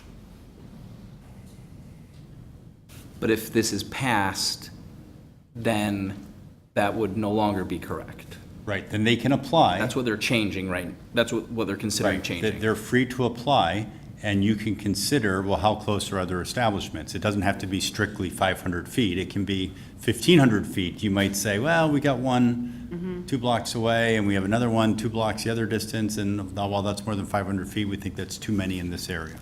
Speaker 20: But if this is passed, then that would no longer be correct.
Speaker 19: Right, then they can apply.
Speaker 20: That's what they're changing, right? That's what they're considering
Speaker 19: Right,
Speaker 20: changing.
Speaker 19: that they're free to apply, and you can consider, well, how close are other establishments? It doesn't have to be strictly 500 feet. It can be 1,500 feet. You might say, well, we got one 2 blocks away, and we have another one 2 blocks the other distance, and while that's more than 500 feet, we think that's too many in this area.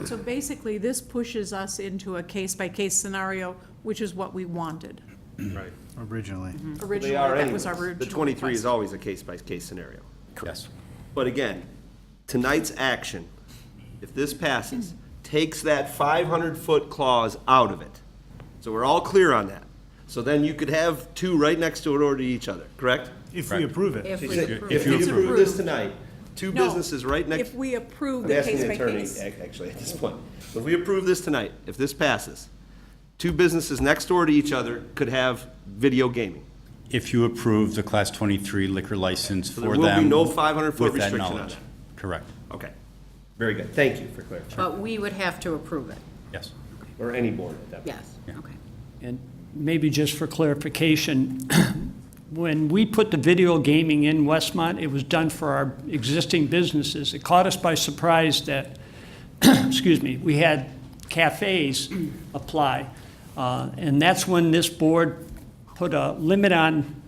Speaker 7: So basically, this pushes us into a case-by-case scenario, which is what we wanted.
Speaker 14: Right.
Speaker 13: Originally.
Speaker 7: Originally,
Speaker 12: They are
Speaker 7: that was our
Speaker 12: anyways.
Speaker 7: original
Speaker 12: The 23 is
Speaker 7: request.
Speaker 12: always a case-by-case scenario.
Speaker 19: Yes.
Speaker 12: But again, tonight's action, if this passes, takes that 500-foot clause out of it. So we're all clear on that. So then you could have two right next door to each other, correct?
Speaker 13: If we approve it.
Speaker 7: If we approve
Speaker 12: If
Speaker 7: it.
Speaker 12: you approve this tonight, two
Speaker 7: No,
Speaker 12: businesses right next.
Speaker 7: If we approve
Speaker 12: I'm
Speaker 7: the
Speaker 12: asking the attorney,
Speaker 7: case-by-case.
Speaker 12: actually, at this point. If we approve this tonight, if this passes, two businesses next door to each other could have video gaming.
Speaker 19: If you approve the Class 23 liquor license
Speaker 12: So
Speaker 19: for
Speaker 12: there
Speaker 19: them.
Speaker 12: will be no 500-foot
Speaker 19: with that
Speaker 12: restriction on
Speaker 19: knowledge.
Speaker 12: it.
Speaker 19: Correct,
Speaker 12: Okay, very good. Thank you for clarifying.
Speaker 9: But we would have to approve it.
Speaker 19: yes.
Speaker 12: Or any board at that point.
Speaker 9: Yes, okay.
Speaker 1: And maybe just for clarification, when we put the video gaming in Westmont, it was done for our existing businesses. It caught us by surprise that, excuse me, we had cafes apply. And that's when this board put a limit on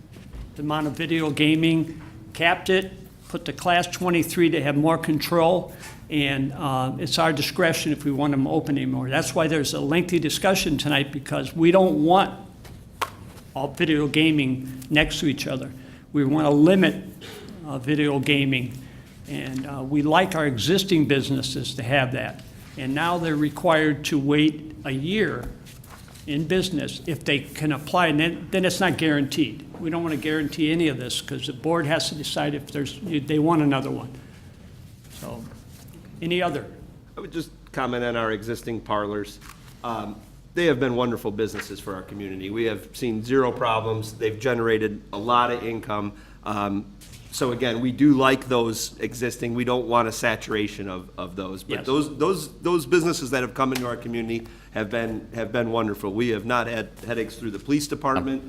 Speaker 1: the amount of video gaming, capped it, put the Class 23 to have more control, and it's our discretion if we want them open anymore. That's why there's a lengthy discussion tonight, because we don't want all video gaming next to each other. We want to limit video gaming, and we like our existing businesses to have that. And now they're required to wait a year in business if they can apply, and then it's not guaranteed. We don't want to guarantee any of this, because the board has to decide if they want another one. So, any other?
Speaker 12: I would just comment on our existing parlors. They have been wonderful businesses for our community. We have seen zero problems. They've generated a lot of income. So again, we do like those existing. We don't want a saturation of those. But
Speaker 1: Yes.
Speaker 12: those businesses that have come into our community have been wonderful. We have not had headaches through the police department,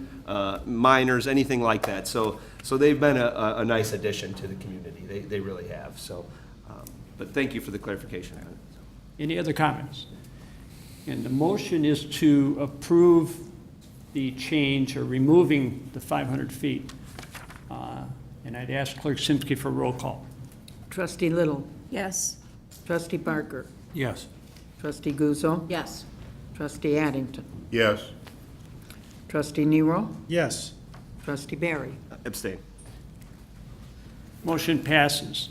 Speaker 12: minors, anything like that. So they've been a nice addition to the community. They really have. So, but thank you for the clarification on it.
Speaker 1: Any other comments? And the motion is to approve the change or removing the 500 feet. And I'd ask Clerk Simsky for a roll call.
Speaker 2: Trustee Little.
Speaker 7: Yes.
Speaker 2: Trustee Barker.
Speaker 13: Yes.
Speaker 2: Trustee Guzzo.
Speaker 9: Yes.
Speaker 2: Trustee Addington.
Speaker 8: Yes.
Speaker 2: Trustee Nero?
Speaker 13: Yes.
Speaker 2: Trustee Barry?
Speaker 12: Abstain.
Speaker 1: Motion passes.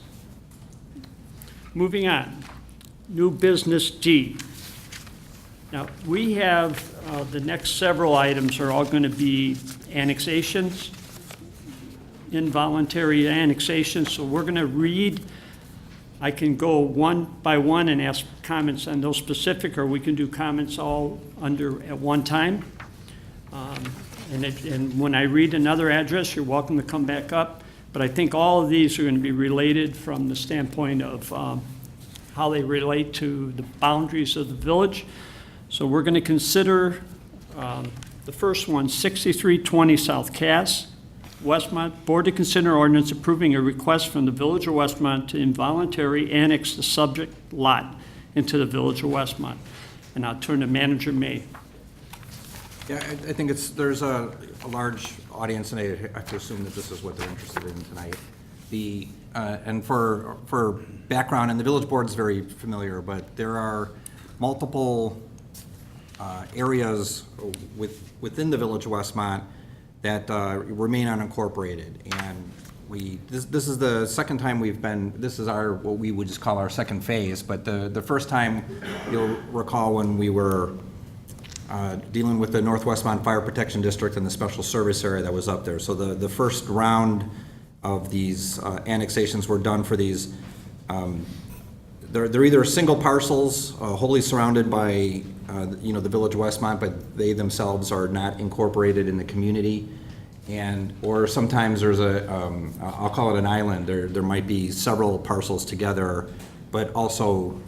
Speaker 1: Moving on, new business D. Now, we have, the next several items are all going to be annexations, involuntary annexations, so we're going to read. I can go one by one and ask comments on those specific, or we can do comments all at one time. And when I read another address, you're welcome to come back up. But I think all of these are going to be related from the standpoint of how they relate to the boundaries of the village. So we're going to consider the first one, 6320 South Cass, Westmont. Board to consider ordinance approving a request from the Village of Westmont to involuntary annex the subject lot into the Village of Westmont. And I'll turn to Manager May.
Speaker 15: Yeah, I think there's a large audience, and I have to assume that this is what they're interested in tonight. And for background, and the village board is very familiar, but there are multiple areas within the Village of Westmont that remain unincorporated. And this is the second time this is what we would just call our second phase, but the first time, you'll recall when we were dealing with the North Westmont Fire Protection District and the Special Service Area that was up there. So the first round of these annexations were done for these. They're either single parcels, wholly surrounded by the Village of Westmont, but they themselves are not incorporated in the community. Or sometimes there's I'll call it an island. There might be several parcels together, but also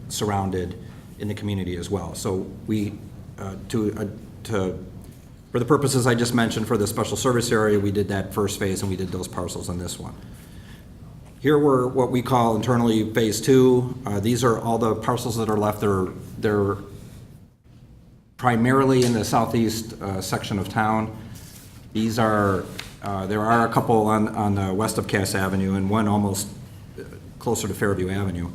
Speaker 15: surrounded in the community as well. So for the purposes I just mentioned for the special service area, we did that first phase and we did those parcels on this one. Here we're what we call internally phase two. These are all the parcels that are left. They're primarily in the southeast section of town. These are, there are a couple on the west of Cass Avenue and one almost closer to Fairview Avenue.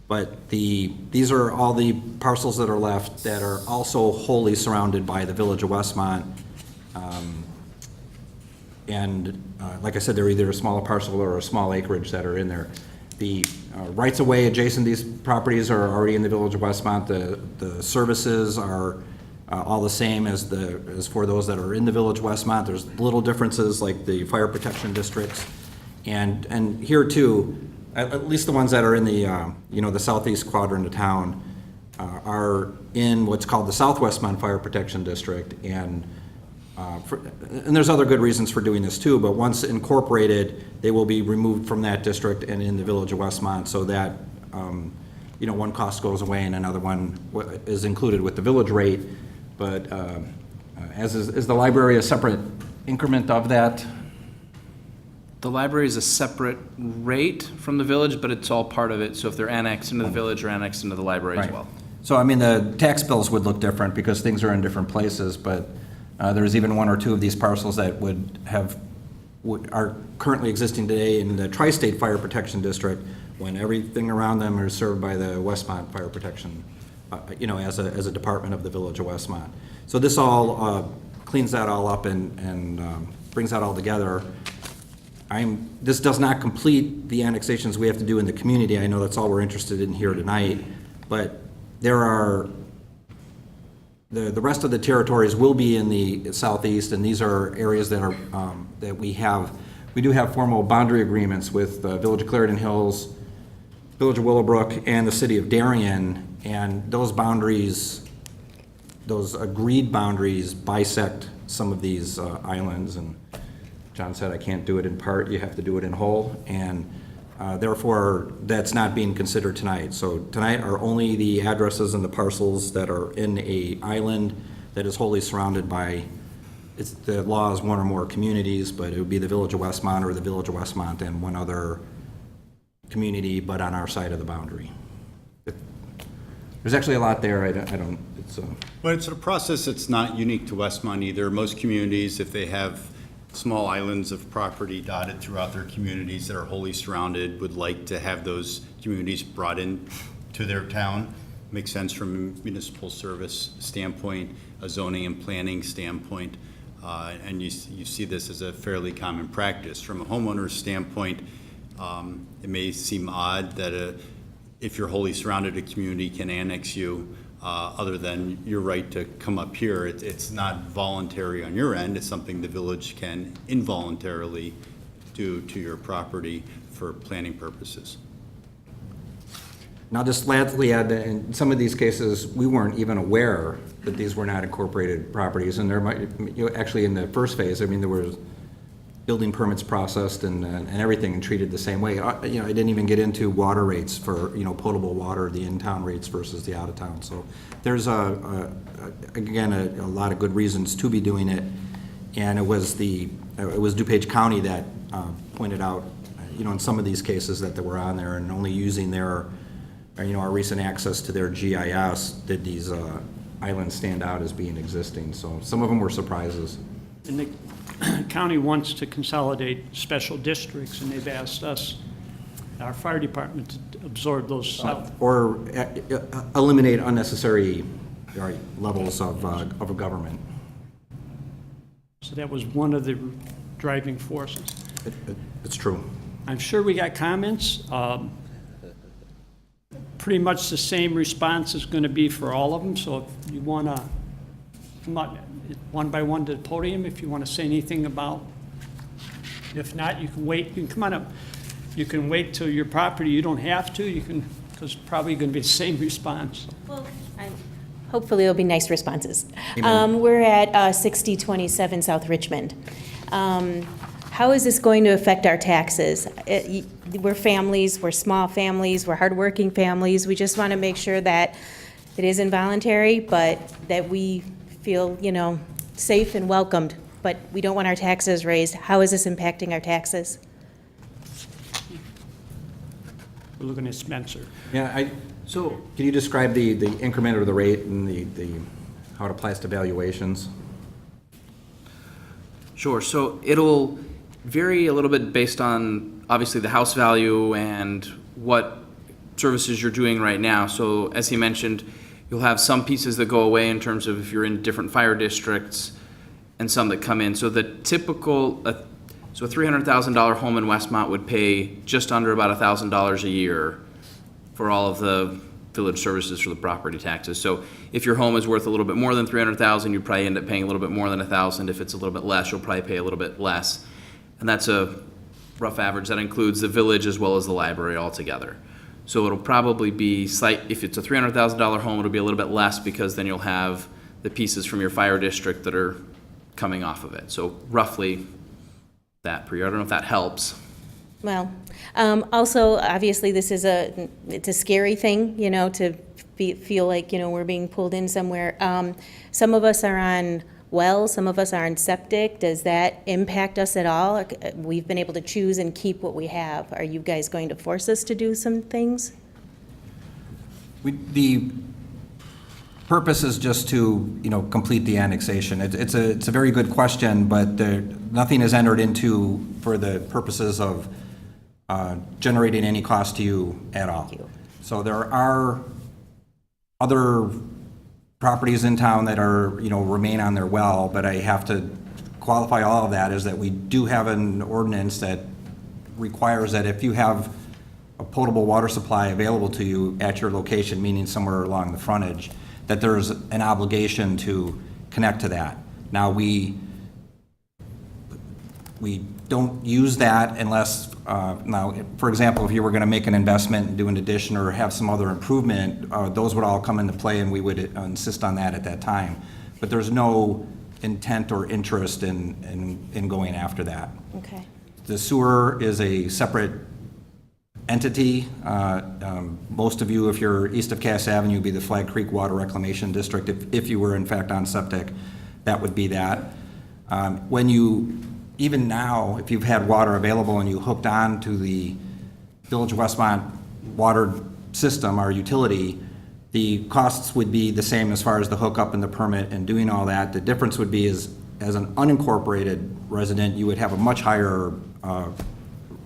Speaker 15: But these are all the parcels that are left that are also wholly surrounded by the Village of Westmont. Like I said, they're either a smaller parcel or a small acreage that are in there. The rights of way adjacent to these properties are already in the Village of Westmont. The services are all the same as for those that are in the Village of Westmont. There's little differences like the fire protection districts. And here too, at least the ones that are in the the southeast quadrant of town are in what's called the South Westmont Fire Protection District, and there's other good reasons for doing this too. But once incorporated, they will be removed from that district and in the Village of Westmont, so that one cost goes away and another one is included with the village rate. But is the library a separate increment of that?
Speaker 20: The library is a separate rate from the village, but it's all part of it. So if they're annexed into the village or annexed into the library as well.
Speaker 15: So, I mean, the tax bills would look different because things are in different places, but there's even one or two of these parcels that are currently existing today in the Tri-State Fire Protection District when everything around them are served by the Westmont Fire Protection, as a department of the Village of Westmont. So this all cleans that all up and brings that all together. This does not complete the annexations we have to do in the community. I know that's all we're interested in here tonight, but there are, the rest of the territories will be in the southeast, and these are areas that are, that we do have formal boundary agreements with the Village of Clarendon Hills, Village of Willowbrook, and the City of Darien, and those boundaries, those agreed boundaries bisect some of these islands, and John said, I can't do it in part, you have to do it in whole, and therefore, that's not being considered tonight. So tonight are only the addresses and the parcels that are in a island that is wholly surrounded by, the law is one or more communities, but it would be the Village of Westmont or the Village of Westmont and one other community, but on our side of the boundary. There's actually a lot there,
Speaker 19: But it's a process that's not unique to Westmont either. Most communities, if they have small islands of property dotted throughout their communities that are wholly surrounded, would like to have those communities brought in to their town. Makes sense from a municipal service standpoint, a zoning and planning standpoint. And you see this as a fairly common practice. From a homeowner's standpoint, it may seem odd that if you're wholly surrounded, a community can annex you, other than your right to come up here. It's not voluntary on your end. It's something the village can involuntarily do to your property for planning purposes.
Speaker 15: Now, just lastly, in some of these cases, we weren't even aware that these were not incorporated properties, and there might, actually in the first phase, I mean, there was building permits processed and everything and treated the same way. I didn't even get into water rates for, potable water, the in-town rates versus the out-of-town. So there's again, a lot of good reasons to be doing it. And it was DuPage County that pointed out, in some of these cases that were on there, and only using their, our recent access to their GIS did these islands stand out as being existing. So some of them were surprises.
Speaker 1: And the county wants to consolidate special districts, and they've asked us, our fire department, to absorb those south.
Speaker 15: Or eliminate unnecessary levels of a government.
Speaker 1: So that was one of the driving forces.
Speaker 15: It's true.
Speaker 1: I'm sure we got comments. Pretty much the same response is going to be for all of them, so if you want to come up one by one to the podium, if you want to say anything about. If not, you can wait. You can come on up. You can wait till your property. You don't have to. You can, because it's probably going to be the same response.
Speaker 21: Well, hopefully it'll be nice responses. We're at 6027 South Richmond. How is this going to affect our taxes? We're families, we're small families, we're hardworking families. We just want to make sure that it is involuntary, but that we feel, safe and welcomed, but we don't want our taxes raised. How is this impacting our taxes?
Speaker 1: We're looking at Spencer.
Speaker 15: Yeah, so can you describe the increment or the rate and the how it applies to valuations?
Speaker 20: Sure. So it'll vary a little bit based on obviously the house value and what services you're doing right now. So as he mentioned, you'll have some pieces that go away in terms of if you're in different fire districts and some that come in. So the typical, so a $300,000 home in Westmont would pay just under about $1,000 a year for all of the village services for the property taxes. So if your home is worth a little bit more than $300,000, you probably end up paying a little bit more than $1,000. If it's a little bit less, you'll probably pay a little bit less. And that's a rough average. That includes the village as well as the library altogether. So it'll probably be if it's a $300,000 home, it'll be a little bit less because then you'll have the pieces from your fire district that are coming off of it. So roughly that per year. I don't know if that helps.
Speaker 21: Well, also, obviously, this is it's a scary thing, to feel like, we're being pulled in somewhere. Some of us are on wells, some of us are on septic. Does that impact us at all? We've been able to choose and keep what we have. Are you guys going to force us to do some things?
Speaker 15: The purpose is just to, complete the annexation. It's a very good question, but nothing is entered into for the purposes of generating any cost to you at all. So there are other properties in town that are, remain on their well, but I have to qualify all of that is that we do have an ordinance that requires that if you have a potable water supply available to you at your location, meaning somewhere along the frontage, that there's an obligation to connect to that. Now, we don't use that unless, now, for example, if you were going to make an investment and do an addition or have some other improvement, those would all come into play and we would insist on that at that time. But there's no intent or interest in going after that.
Speaker 21: Okay.
Speaker 15: The sewer is a separate entity. Most of you, if you're east of Cass Avenue, would be the Flag Creek Water Reclamation District. If you were in fact on septic, that would be that. Even now, if you've had water available and you hooked on to the Village of Westmont water system, our utility, the costs would be the same as far as the hookup and the permit and doing all that. The difference would be is, as an unincorporated resident, you would have a much higher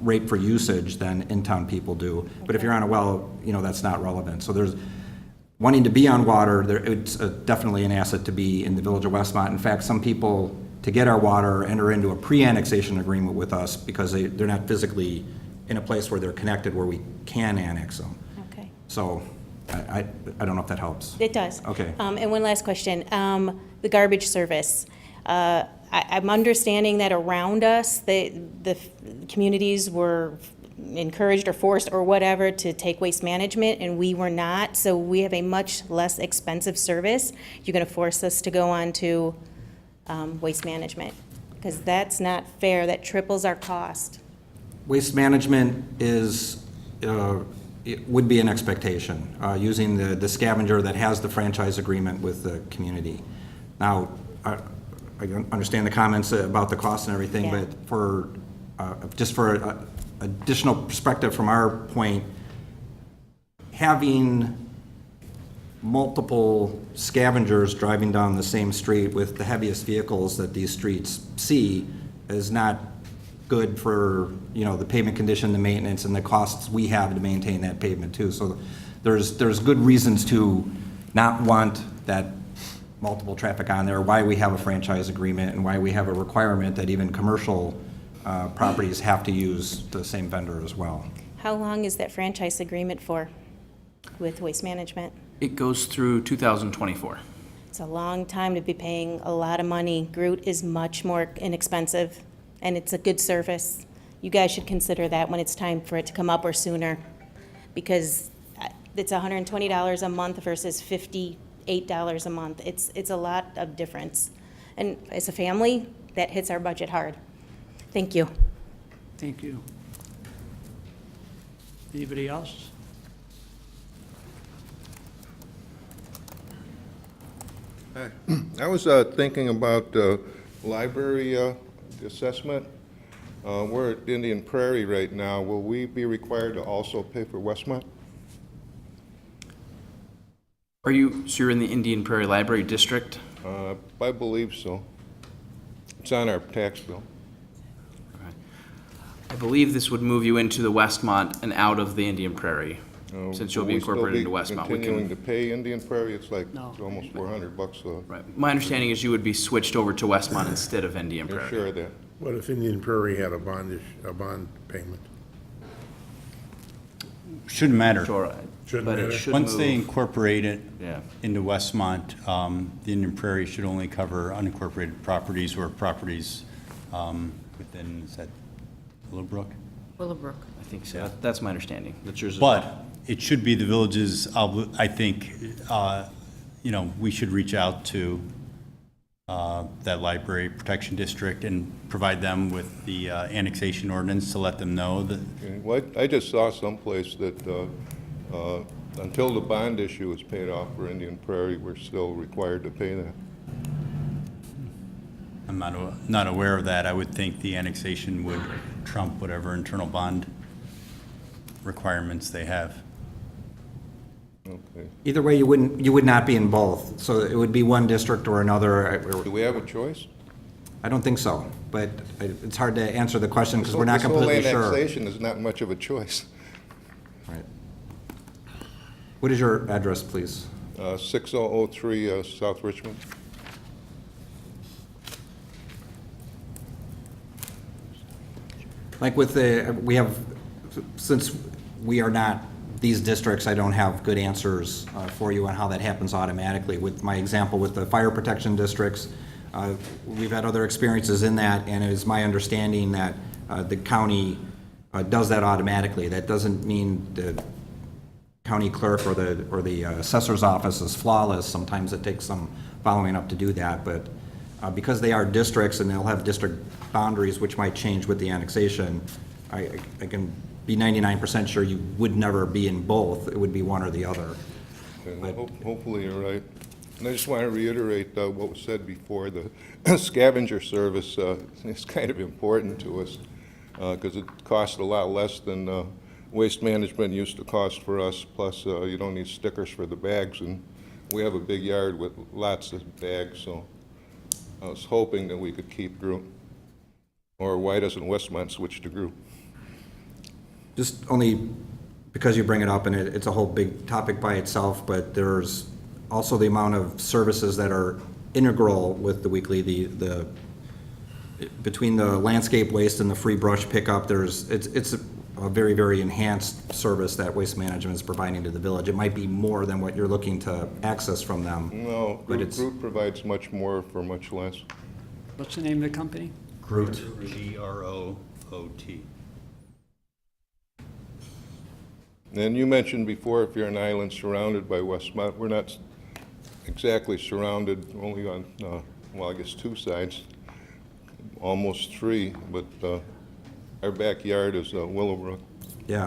Speaker 15: rate for usage than in-town people do. Okay. But if you're on a well, that's not relevant. So there's wanting to be on water, it's definitely an asset to be in the Village of Westmont. In fact, some people to get our water, enter into a pre-annexation agreement with us because they're not physically in a place where they're connected where we can annex them.
Speaker 21: Okay.
Speaker 15: So I don't know if that helps.
Speaker 21: It does.
Speaker 15: Okay.
Speaker 21: And one last question. The garbage service. I'm understanding that around us, the communities were encouraged or forced or whatever to take waste management, and we were not. So we have a much less expensive service. You're going to force us to go on to waste management, because that's not fair. That triples our cost.
Speaker 15: Waste management is, it would be an expectation, using the scavenger that has the franchise agreement with the community. Now, I understand the comments about the cost and everything,
Speaker 21: Yeah.
Speaker 15: but for, just for additional perspective from our point, having multiple scavengers driving down the same street with the heaviest vehicles that these streets see is not good for, the pavement condition, the maintenance, and the costs we have to maintain that pavement too. So there's good reasons to not want that multiple traffic on there, why we have a franchise agreement and why we have a requirement that even commercial properties have to use the same vendor as well.
Speaker 21: How long is that franchise agreement for with waste management?
Speaker 20: It goes through 2024.
Speaker 21: It's a long time to be paying a lot of money. Groot is much more inexpensive, and it's a good service. You guys should consider that when it's time for it to come up or sooner, because it's $120 a month versus $58 a month. It's a lot of difference. And as a family, that hits our budget hard. Thank you.
Speaker 1: Thank you. Anybody else?
Speaker 6: I was thinking about library assessment. We're at Indian Prairie right now. Will we be required to also pay for Westmont?
Speaker 20: So you're in the Indian Prairie Library District?
Speaker 6: I believe so. It's on our tax bill.
Speaker 20: I believe this would move you into the Westmont and out of the Indian Prairie, since you'll be incorporated into Westmont.
Speaker 6: Continuing to pay Indian Prairie? It's like it's almost $400.
Speaker 20: Right. My understanding is you would be switched over to Westmont instead of Indian Prairie.
Speaker 6: You're sure of that?
Speaker 8: What if Indian Prairie had a bond payment?
Speaker 19: Shouldn't matter.
Speaker 20: Sure,
Speaker 8: Shouldn't
Speaker 20: but it
Speaker 8: matter.
Speaker 20: should
Speaker 19: Once they
Speaker 20: move.
Speaker 19: incorporate it
Speaker 20: Yeah.
Speaker 19: into Westmont, the Indian Prairie should only cover unincorporated properties or properties within, is that Willowbrook?
Speaker 2: Willowbrook.
Speaker 20: I think so. That's my understanding. That's yours as
Speaker 19: But
Speaker 20: well.
Speaker 19: it should be the village's, I think, we should reach out to that library protection district and provide them with the annexation ordinance to let them know that.
Speaker 6: Well, I just saw someplace that until the bond issue is paid off for Indian Prairie, we're still required to pay that.
Speaker 19: I'm not aware of that. I would think the annexation would trump whatever internal bond requirements they have.
Speaker 6: Okay.
Speaker 15: Either way, you would not be in both, so it would be one district or another.
Speaker 6: Do we have a choice?
Speaker 15: I don't think so, but it's hard to answer the question because we're not
Speaker 6: This whole
Speaker 15: completely sure.
Speaker 6: annexation is not much of a choice.
Speaker 15: Right. What is your address, please?
Speaker 6: 6003 South Richmond.
Speaker 15: Like since we are not these districts, I don't have good answers for you on how that happens automatically. With my example with the fire protection districts, we've had other experiences in that, and it is my understanding that the county does that automatically. That doesn't mean the county clerk or the assessor's office is flawless. Sometimes it takes some following up to do that, but because they are districts and they'll have district boundaries which might change with the annexation, I can be 99% sure you would never be in both. It would be one or the other.
Speaker 6: Okay, well, hopefully you're right. And I just want to reiterate what was said before. The scavenger service is kind of important to us because it costs a lot less than waste management used to cost for us. Plus, you don't need stickers for the bags, and we have a big yard with lots of bags, so I was hoping that we could keep group. Or why doesn't Westmont switch to group?
Speaker 15: Just only because you bring it up, and it's a whole big topic by itself, but there's also the amount of services that are integral with the weekly, the between the landscape waste and the free brush pickup, it's a very, very enhanced service that Waste Management is providing to the village. It might be more than what you're looking to access from them.
Speaker 6: No,
Speaker 15: But it's
Speaker 6: Groot provides much more for much less.
Speaker 1: What's the name of the company?
Speaker 15: Groot.
Speaker 19: GROOT.
Speaker 6: And you mentioned before, if you're an island surrounded by Westmont, we're not exactly surrounded, only on, well, I guess 2 sides, almost 3, but our backyard is Willowbrook.
Speaker 15: Yeah,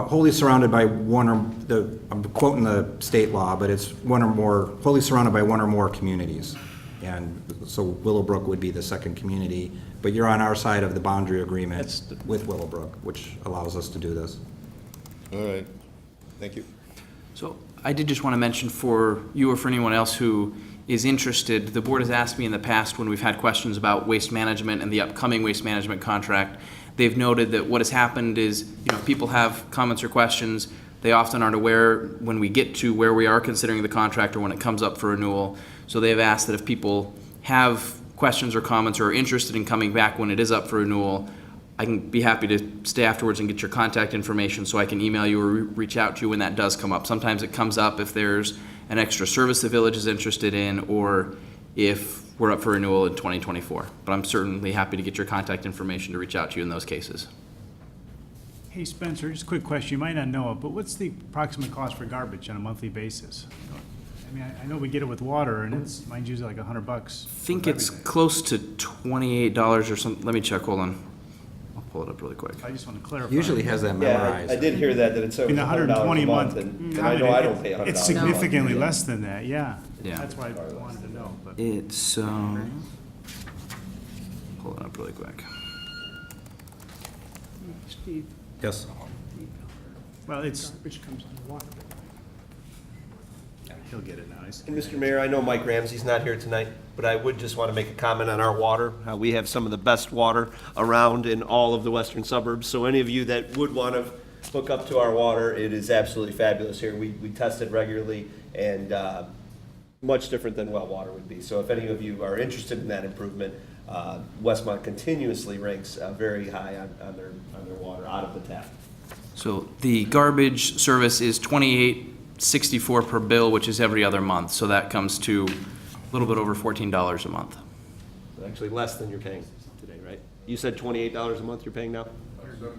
Speaker 15: wholly surrounded by I'm quoting the state law, but it's wholly surrounded by one or more communities. And so Willowbrook would be the second community, but you're on our side of the boundary agreement with Willowbrook, which allows us to do this.
Speaker 6: All right, thank you.
Speaker 20: So I did just want to mention for you or for anyone else who is interested, the board has asked me in the past when we've had questions about waste management and the upcoming waste management contract, they've noted that what has happened is, people have comments or questions. They often aren't aware when we get to where we are considering the contract or when it comes up for renewal. So they've asked that if people have questions or comments or are interested in coming back when it is up for renewal, I can be happy to stay afterwards and get your contact information so I can email you or reach out to you when that does come up. Sometimes it comes up if there's an extra service the village is interested in or if we're up for renewal in 2024. But I'm certainly happy to get your contact information to reach out to you in those cases.
Speaker 13: Hey Spencer, just a quick question, you might not know it, but what's the approximate cost for garbage on a monthly basis? I mean, I know we get it with water and mine's usually like $100.
Speaker 20: I think it's close to $28 or something. Let me check, hold on. I'll pull it up really quick.
Speaker 13: I just want to clarify.
Speaker 15: Usually has that memorized.
Speaker 12: I did hear that it's over
Speaker 13: In $120
Speaker 12: $100 a month, and I know I don't pay $100.
Speaker 13: It's significantly less than that, yeah.
Speaker 20: Yeah.
Speaker 13: That's why I wanted to know, but.
Speaker 20: It's, pull it up really quick.
Speaker 1: Steve,
Speaker 15: Yes.
Speaker 13: Well, it's,
Speaker 1: garbage comes on the water.
Speaker 13: he'll get it now.
Speaker 12: And Mr. Mayor, I know Mike Ramsey's not here tonight, but I would just want to make a comment on our water. We have some of the best water around in all of the western suburbs. So any of you that would want to hook up to our water, it is absolutely fabulous here. We test it regularly and much different than well water would be. So if any of you are interested in that improvement, Westmont continuously ranks very high on their water out of the tap.
Speaker 20: So the garbage service is $28.64 per bill, which is every other month. So that comes to a little bit over $14 a month.
Speaker 12: Actually less than you're paying today, right? You said $28 a month you're paying now?
Speaker 6: 17.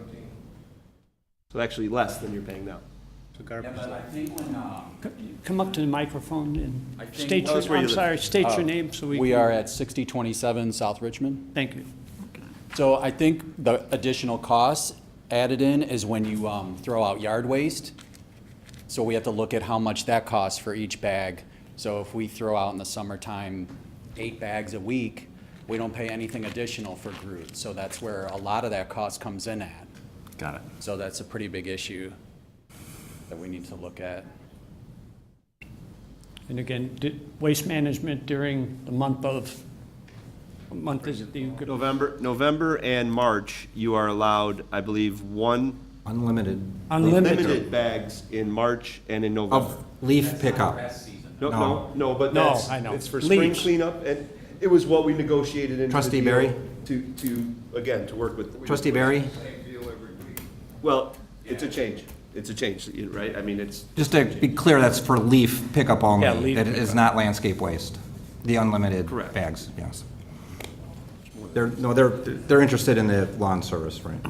Speaker 12: So actually less than you're paying now.
Speaker 1: Yeah, but I think when, come up to the microphone and state
Speaker 12: Tell us
Speaker 1: your,
Speaker 12: where you
Speaker 1: I'm
Speaker 12: live.
Speaker 1: sorry, state your name so we.
Speaker 5: We
Speaker 1: can-
Speaker 5: are at 6027 South Richmond.
Speaker 1: Thank you.
Speaker 5: So I think the additional costs added in is when you throw out yard waste. So we have to look at how much that costs for each bag. So if we throw out in the summertime 8 bags a week, we don't pay anything additional for Groot. So that's where a lot of that cost comes in at.
Speaker 20: Got it.
Speaker 5: So that's a pretty big issue that we need to look at.
Speaker 1: And again, waste management during the month of, what month is it?
Speaker 12: November and March, you are allowed, I believe, unlimited bags in March and in November.
Speaker 15: Of leaf pickup.
Speaker 12: No, but
Speaker 1: No,
Speaker 12: that's,
Speaker 1: I know.
Speaker 12: it's for spring
Speaker 1: Leaves.
Speaker 12: cleanup, and it was what we negotiated into
Speaker 15: Trustee
Speaker 12: the deal
Speaker 15: Barry?
Speaker 12: to work with.
Speaker 15: Trustee Barry?
Speaker 12: Well, it's a change. It's a change, right? I mean, it's.
Speaker 15: Just to be clear, that's for leaf pickup only.
Speaker 1: Yeah, leaf
Speaker 15: That is
Speaker 1: pickup.
Speaker 15: not landscape waste. The unlimited
Speaker 12: Correct.
Speaker 15: bags, yes. They're interested in the lawn service, right?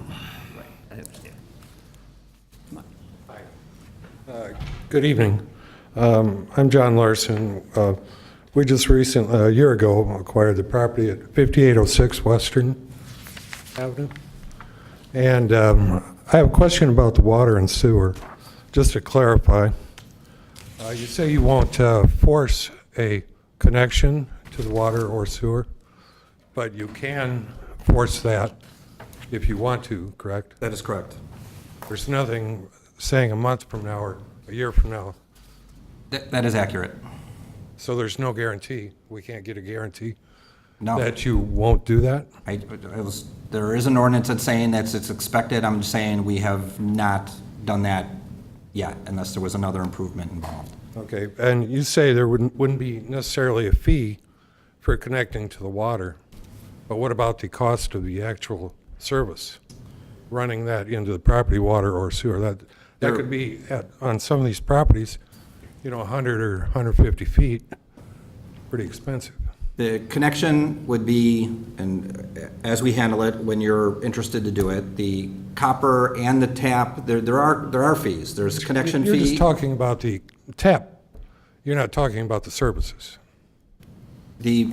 Speaker 12: I understand.
Speaker 22: Good evening. I'm John Larson. We just recently, a year ago, acquired the property at 5806 Western Avenue. And I have a question about the water and sewer. Just to clarify, you say you won't force a connection to the water or sewer, but you can force that if you want to, correct?
Speaker 15: That is correct.
Speaker 22: There's nothing saying a month from now or a year from now.
Speaker 15: That is accurate.
Speaker 22: So there's no guarantee? We can't get a guarantee
Speaker 15: No.
Speaker 22: that you won't do that?
Speaker 15: There is an ordinance that's saying that it's expected. I'm saying we have not done that yet unless there was another improvement involved.
Speaker 22: Okay, and you say there wouldn't be necessarily a fee for connecting to the water. But what about the cost of the actual service? Running that into the property, water or sewer, that could be on some of these properties, 100 or 150 feet, pretty expensive.
Speaker 11: The connection would be, and as we handle it, when you're interested to do it, the copper and the tap, there are fees. There's connection fee.
Speaker 22: You're just talking about the tap. You're not talking about the services.
Speaker 11: There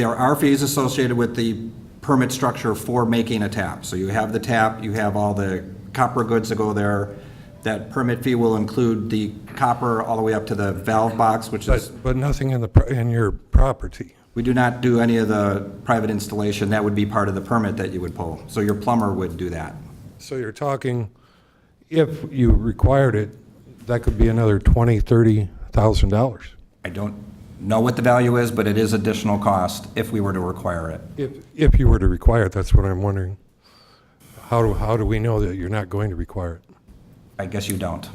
Speaker 11: are fees associated with the permit structure for making a tap. So you have the tap, you have all the copper goods that go there. That permit fee will include the copper all the way up to the valve box, which is.
Speaker 22: But nothing in your property.
Speaker 11: We do not do any of the private installation. That would be part of the permit that you would pull. So your plumber would do that.
Speaker 22: So you're talking, if you required it, that could be another $20,000, $30,000.
Speaker 11: I don't know what the value is, but it is additional cost if we were to require it.
Speaker 22: If you were to require it, that's what I'm wondering. How do we know that you're not going to require it?
Speaker 11: I guess you don't.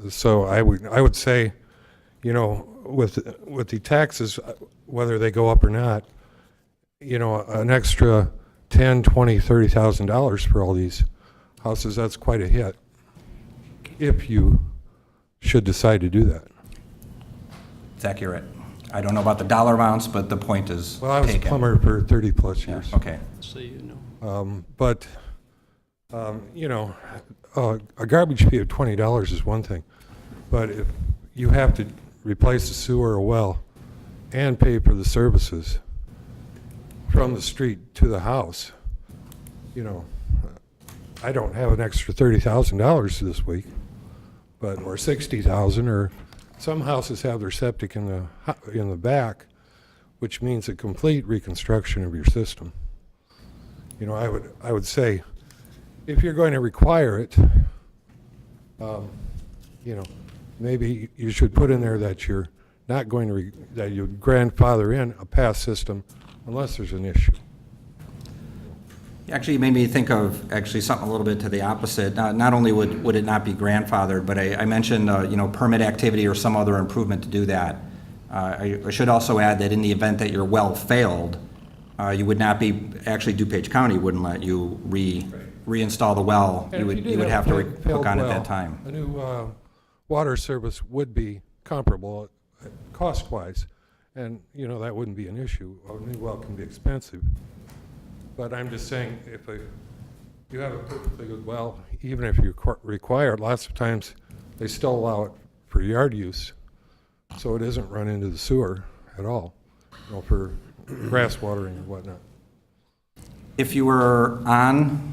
Speaker 22: So I would say, with the taxes, whether they go up or not, an extra $10,000, $20,000, $30,000 for all these houses, that's quite a hit. If you should decide to do that.
Speaker 11: It's accurate. I don't know about the dollar amounts, but the point is taken.
Speaker 22: Well, I was a plumber for 30-plus years.
Speaker 11: Yeah, okay.
Speaker 1: So you know.
Speaker 22: But a garbage fee of $20 is one thing, but if you have to replace a sewer or well and pay for the services from the street to the house, I don't have an extra $30,000 this week, or $60,000, or some houses have their septic in the back, which means a complete reconstruction of your system. I would say, if you're going to require it, maybe you should put in there that you're not going to, that you grandfather in a past system unless there's an issue.
Speaker 11: Actually, you made me think of something a little bit to the opposite. Not only would it not be grandfathered, but I mentioned, permit activity or some other improvement to do that. I should also add that in the event that your well failed, you would not be, actually DuPage County wouldn't let you reinstall the well. You would have to hook on at that time.
Speaker 22: A new water service would be comparable cost-wise, and, that wouldn't be an issue. A new well can be expensive. But I'm just saying, if you have a perfectly good well, even if you require it, lots of times they still allow it for yard use, so it isn't run into the sewer at all, for grass watering and whatnot.
Speaker 11: If you were on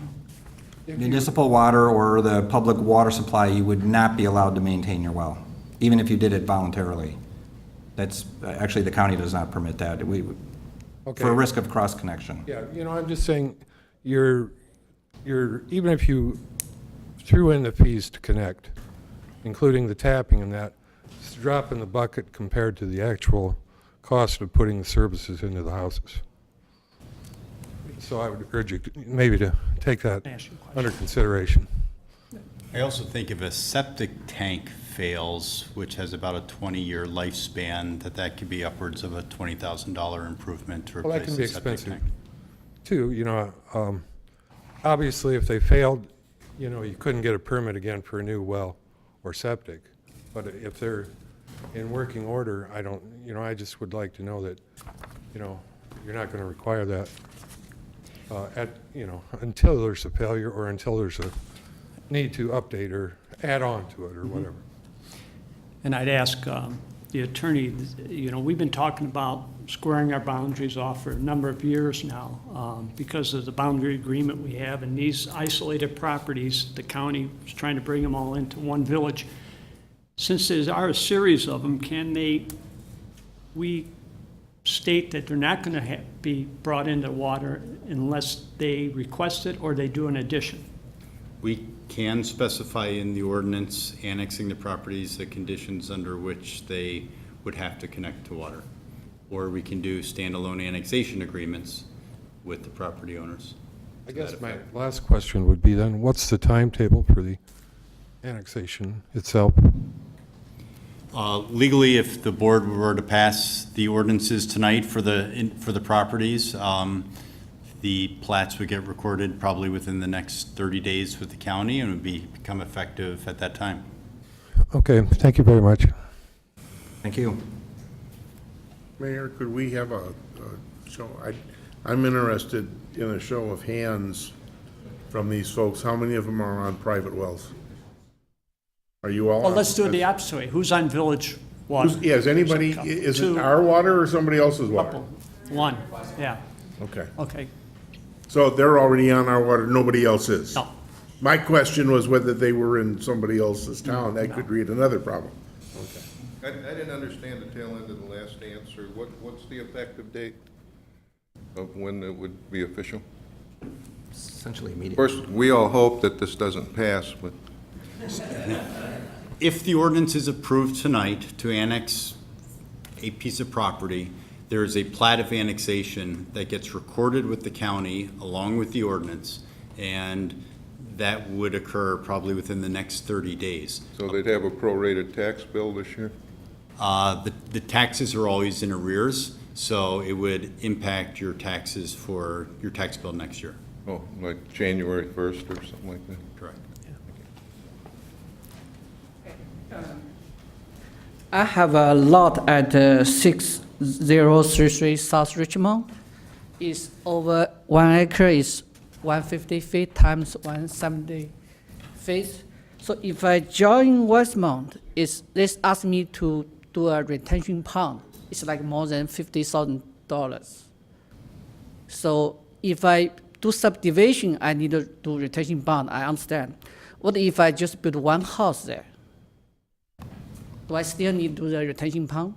Speaker 11: municipal water or the public water supply, you would not be allowed to maintain your well, even if you did it voluntarily. That's, actually, the county does not permit that. For a risk of cross-connection.
Speaker 22: Yeah, I'm just saying, even if you threw in the fees to connect, including the tapping and that, it's a drop in the bucket compared to the actual cost of putting the services into the houses. So I would urge you maybe to take that under consideration.
Speaker 19: I also think if a septic tank fails, which has about a 20-year lifespan, that could be upwards of a $20,000 improvement to
Speaker 22: Well, that
Speaker 19: replace
Speaker 22: can be
Speaker 19: the septic
Speaker 22: expensive,
Speaker 19: tank.
Speaker 22: too. Obviously, if they failed, you couldn't get a permit again for a new well or septic. But if they're in working order, I just would like to know that, you're not going to require that until there's a failure or until there's a need to update or add on to it or whatever.
Speaker 1: And I'd ask the attorney, we've been talking about squaring our boundaries off for a number of years now because of the boundary agreement we have. And these isolated properties, the county is trying to bring them all into one village. Since there are a series of them, we state that they're not going to be brought into water unless they request it or they do an addition?
Speaker 19: We can specify in the ordinance annexing the properties the conditions under which they would have to connect to water. Or we can do standalone annexation agreements with the property owners.
Speaker 22: I guess my last question would be then, what's the timetable for the annexation itself?
Speaker 19: Legally, if the board were to pass the ordinances tonight for the properties, the plats would get recorded probably within the next 30 days with the county and would become effective at that time.
Speaker 22: Okay, thank you very much.
Speaker 11: Thank you.
Speaker 8: Mayor, could we have a show? I'm interested in a show of hands from these folks. How many of them are on private wells? Are you all?
Speaker 1: Well, let's do it the opposite way. Who's on village water?
Speaker 8: Yeah, is anybody, is it
Speaker 1: Two.
Speaker 8: our water or somebody else's water?
Speaker 1: Couple. One, yeah.
Speaker 8: Okay.
Speaker 1: Okay.
Speaker 8: So they're already on our water, nobody else is?
Speaker 1: No.
Speaker 8: My question was whether they were in somebody else's town. That could create another problem. Okay.
Speaker 6: I didn't understand the tail end of the last answer. What's the effective date of when it would be official?
Speaker 11: Essentially immediate.
Speaker 6: Of course, we all hope that this doesn't pass, but
Speaker 19: If the ordinance is approved tonight to annex a piece of property, there is a plat of annexation that gets recorded with the county along with the ordinance, and that would occur probably within the next 30 days.
Speaker 6: so they'd have a prorated tax bill this year?
Speaker 19: The taxes are always in arrears, so it would impact your taxes for your tax bill next year.
Speaker 6: Oh, like January 1st or something like that?
Speaker 19: Correct.
Speaker 3: I have a lot at 6033 South Richmond. It's over 1 acre, is 150 feet times 170 feet. So if I join Westmont, this asks me to do a retention pond. It's like more than $50,000. So if I do subdivision, I need to do retention pond, I understand. What if I just build one house there? Do I still need to do the retention pond?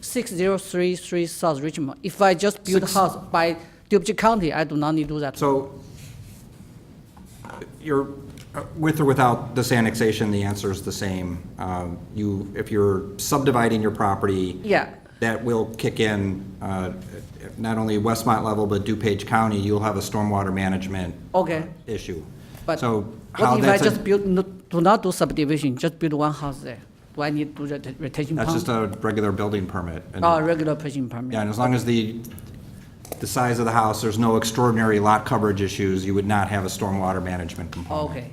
Speaker 3: 6033 South Richmond. If I just build a house by DuPage County, I do not need to do that.
Speaker 11: So you're, with or without this annexation, the answer is the same. If you're subdividing your property,
Speaker 3: Yeah.
Speaker 11: that will kick in, not only Westmont level, but DuPage County, you'll have a stormwater management
Speaker 3: Okay.
Speaker 11: issue.
Speaker 3: But
Speaker 11: So how
Speaker 3: what if I
Speaker 11: that's a-
Speaker 3: just build, do not do subdivision, just build one house there? Do I need to do the retention pond?
Speaker 11: That's just a regular building permit. And-
Speaker 3: Oh, regular retention permit.
Speaker 11: Yeah, and as long as the size of the house, there's no extraordinary lot coverage issues, you would not have a stormwater management component.
Speaker 3: Okay.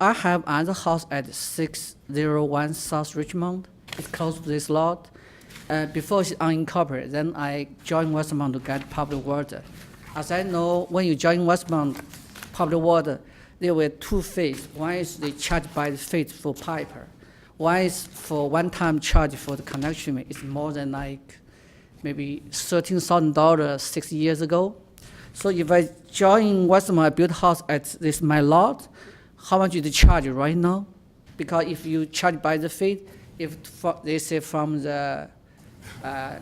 Speaker 3: I have another house at 601 South Richmond. It's close to this lot. Before it's unincorporated, then I joined Westmont to get public water. As I know, when you join Westmont public water, there were two fees. One is they charge by the feet for piper. One is for one-time charge for the connection. It's more than like maybe $13,000 6 years ago. So if I join Westmont, I build house at this my lot, how much do they charge right now? Because if you charge by the feet, if they say from the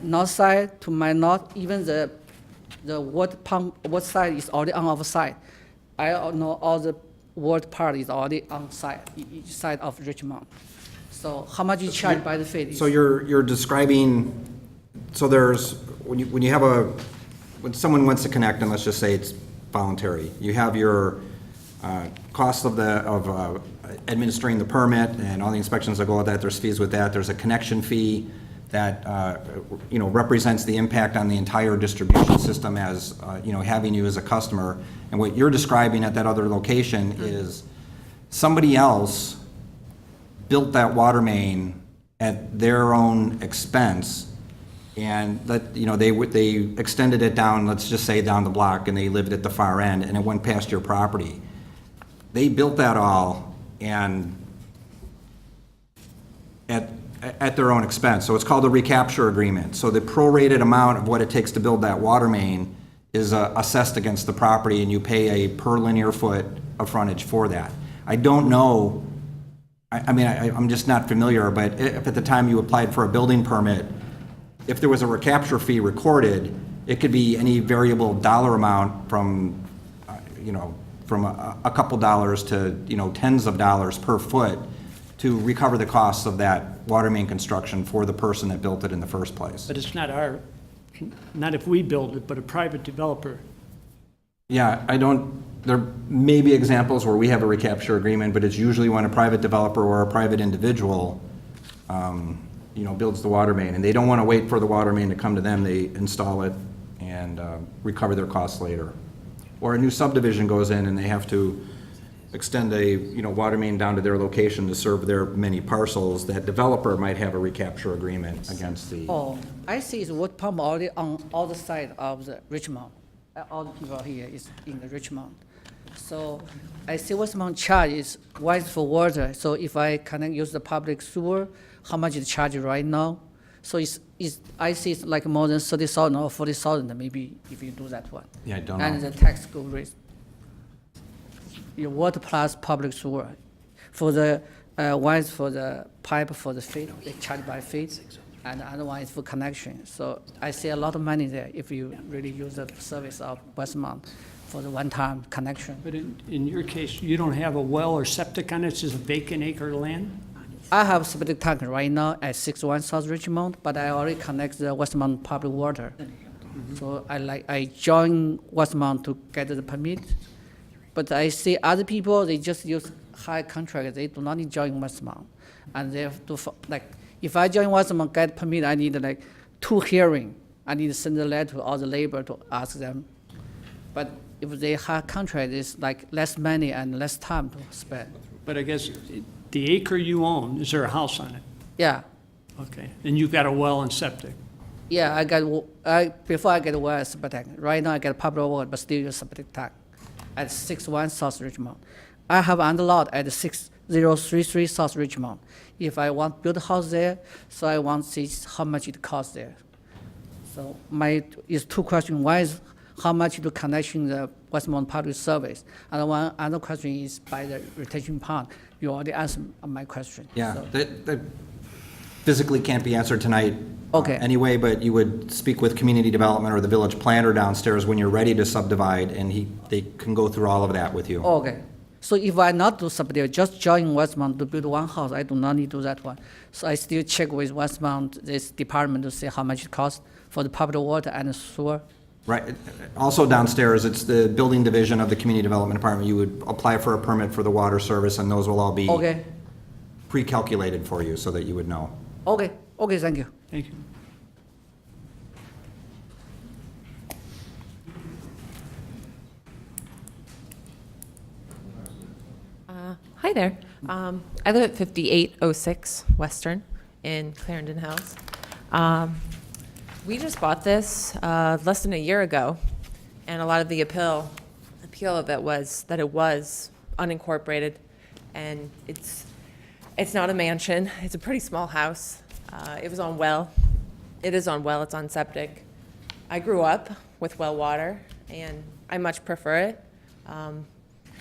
Speaker 3: north side to my north, even the water pump, water side is already on our side. I know all the water part is already on side, each side of Richmond. So how much you charge by the feet?
Speaker 11: So you're describing, so there's, when someone wants to connect, and let's just say it's voluntary, you have your cost of administering the permit and all the inspections that go with that, there's fees with that, there's a connection fee that, represents the impact on the entire distribution system as, having you as a customer. And what you're describing at that other location is somebody else built that water main at their own expense, and they extended it down, let's just say down the block, and they lived at the far end, and it went past your property. They built that all and at their own expense. So it's called a recapture agreement. So the prorated amount of what it takes to build that water main is assessed against the property, and you pay a per linear foot of frontage for that. I don't know, I'm just not familiar, but if at the time you applied for a building permit, if there was a recapture fee recorded, it could be any variable dollar amount from a couple dollars to, tens of dollars per foot to recover the costs of that water main construction for the person that built it in the first place.
Speaker 1: But it's not if we build it, but a private developer.
Speaker 11: Yeah,
Speaker 15: there may be examples where we have a recapture agreement, but it's usually when a private developer or a private individual, builds the water main, and they don't want to wait for the water main to come to them. They install it and recover their costs later. Or a new subdivision goes in and they have to extend a, water main down to their location to serve their many parcels. That developer might have a recapture agreement against the.
Speaker 3: Oh, I see it's water pump already on all the side of the Richmond. All the people here is in the Richmond. So I see Westmont charge is wise for water. So if I cannot use the public sewer, how much is charged right now? So I see it's like more than 30,000 or 40,000 maybe if you do that one.
Speaker 15: Yeah, I don't know.
Speaker 3: And the tax go raise. Your water plus public sewer. For the one is for the pipe for the feet, they charge by feet, and the other one is for connection. So I see a lot of money there if you really use the service of Westmont for the one-time connection.
Speaker 1: But in your case, you don't have a well or septic on it, it's just a vacant acre of land?
Speaker 3: I have septic tank right now at 61 South Richmond, but I already connect the Westmont public water. So I join Westmont to get the permit, but I see other people, they just use high contract, they do not need join Westmont. And they have to, if I join Westmont, get permit, I need 2 hearing. I need to send a letter to all the labor to ask them. But if they have contract, it's less money and less time to spend.
Speaker 1: But I guess the acre you own, is there a house on it?
Speaker 3: Yeah.
Speaker 1: Okay, and you've got a well and septic?
Speaker 3: Yeah, before I get a well septic tank. Right now I get a public water, but still use septic tank at 61 South Richmond. I have under lot at 6033 South Richmond. If I want to build a house there, so I want to see how much it costs there. So is 2 questions. One is how much the connection the Westmont public service, and one other question is by the retention pond. You already answered my question.
Speaker 15: Yeah,
Speaker 3: So-
Speaker 15: that physically can't be answered tonight.
Speaker 3: Okay.
Speaker 15: Anyway, but you would speak with community development or the village planner downstairs when you're ready to subdivide, and they can go through all of that with you.
Speaker 3: Okay. So if I not do subdivision, just join Westmont to build one house, I do not need to do that one. So I still check with Westmont, this department, to see how much it costs for the public water and sewer.
Speaker 15: Right. Also downstairs, it's the building division of the community development department. You would apply for a permit for the water service, and those will all be
Speaker 3: Okay.
Speaker 15: pre-calculated for you so that you would know.
Speaker 3: Okay. Okay, thank you.
Speaker 1: Thank you.
Speaker 4: Hi there. I live at 5806 Western in Clarendon Hills. We just bought this less than a year ago, and a lot of the appeal of it was that it was unincorporated, and it's not a mansion. It's a pretty small house. It was on well. It is on well. It's on septic. I grew up with well water, and I much prefer it. I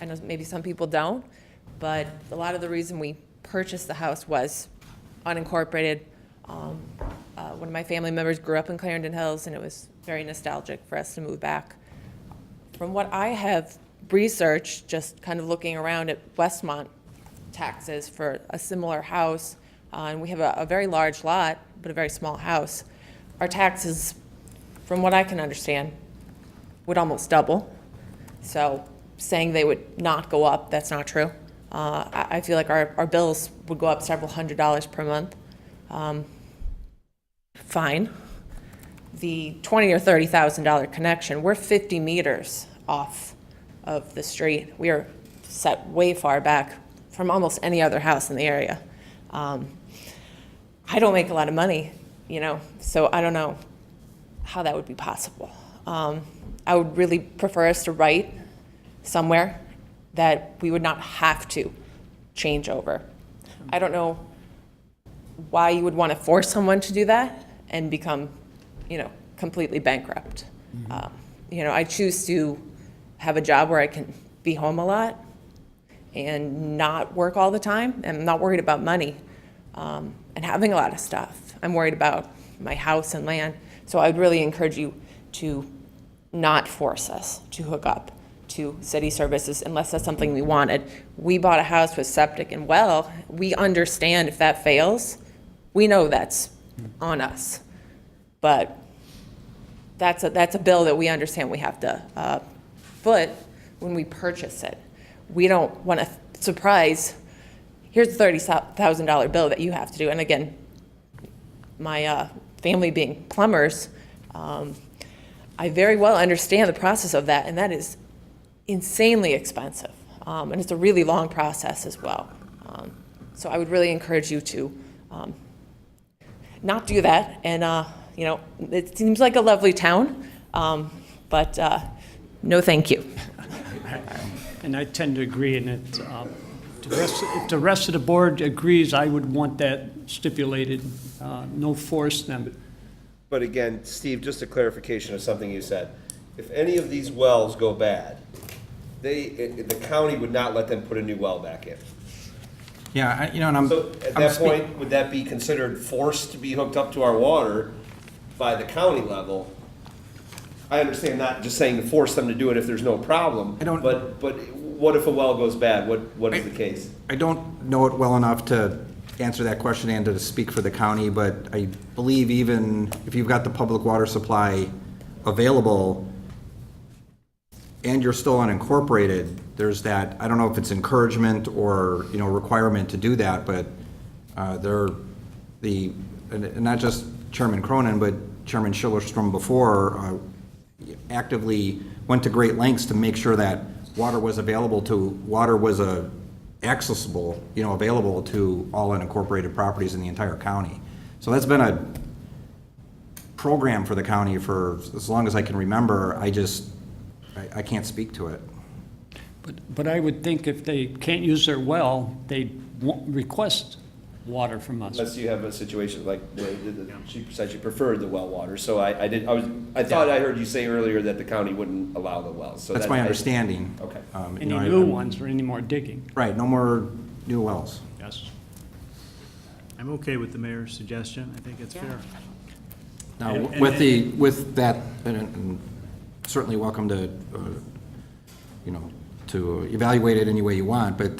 Speaker 4: know maybe some people don't, but a lot of the reason we purchased the house was unincorporated. One of my family members grew up in Clarendon Hills, and it was very nostalgic for us to move back. From what I have researched, just kind of looking around at Westmont taxes for a similar house, and we have a very large lot, but a very small house, our taxes, from what I can understand, would almost double. So saying they would not go up, that's not true. I feel like our bills would go up several $100s per month. Fine. The $20,000 or $30,000 connection, we're 50 meters off of the street. We are set way far back from almost any other house in the area. I don't make a lot of money, so I don't know how that would be possible. I would really prefer us to write somewhere that we would not have to change over. I don't know why you would want to force someone to do that and become, completely bankrupt. I choose to have a job where I can be home a lot and not work all the time. I'm not worried about money and having a lot of stuff. I'm worried about my house and land. So I would really encourage you to not force us to hook up to city services unless that's something we wanted. We bought a house with septic and well. We understand if that fails, we know that's on us. But that's a bill that we understand we have to foot when we purchase it. We don't want to surprise, here's the $30,000 bill that you have to do. And again, my family being plumbers, I very well understand the process of that, and that is insanely expensive. And it's a really long process as well. So I would really encourage you to not do that. And, you know, it seems like a lovely town, but no thank you.
Speaker 1: And I tend to agree in it. If the rest of the board agrees, I would want that stipulated, no force them.
Speaker 12: But again, Steve, just a clarification of something you said. If any of these wells go bad, the county would not let them put a new well back in.
Speaker 15: Yeah, you know, and
Speaker 12: So at that point, would that be considered forced to be hooked up to our water by the county level? I understand not just saying to force them to do it if there's no problem. But what if a well goes bad? What is the case?
Speaker 15: I don't know it well enough to answer that question and to speak for the county, but I believe even if you've got the public water supply available and you're still unincorporated, there's that, I don't know if it's encouragement or, you know, requirement to do that, but and not just Chairman Cronin, but Chairman Schillerstrom before, actively went to great lengths to make sure that water was available accessible, you know, available to all unincorporated properties in the entire county. So that's been a program for the county for as long as I can remember. I can't speak to it.
Speaker 1: But I would think if they can't use their well, they'd request water from us.
Speaker 12: Unless you have a situation like she said she preferred the well water. So I thought I heard you say earlier that the county wouldn't allow the wells. So
Speaker 15: That's my understanding.
Speaker 12: Okay.
Speaker 1: Any new ones or any more digging?
Speaker 15: Right, no more new wells.
Speaker 1: Yes.
Speaker 13: I'm okay with the mayor's suggestion. I think it's fair.
Speaker 15: Now,
Speaker 13: And-
Speaker 15: with that, and certainly welcome to, you know, to evaluate it any way you want, but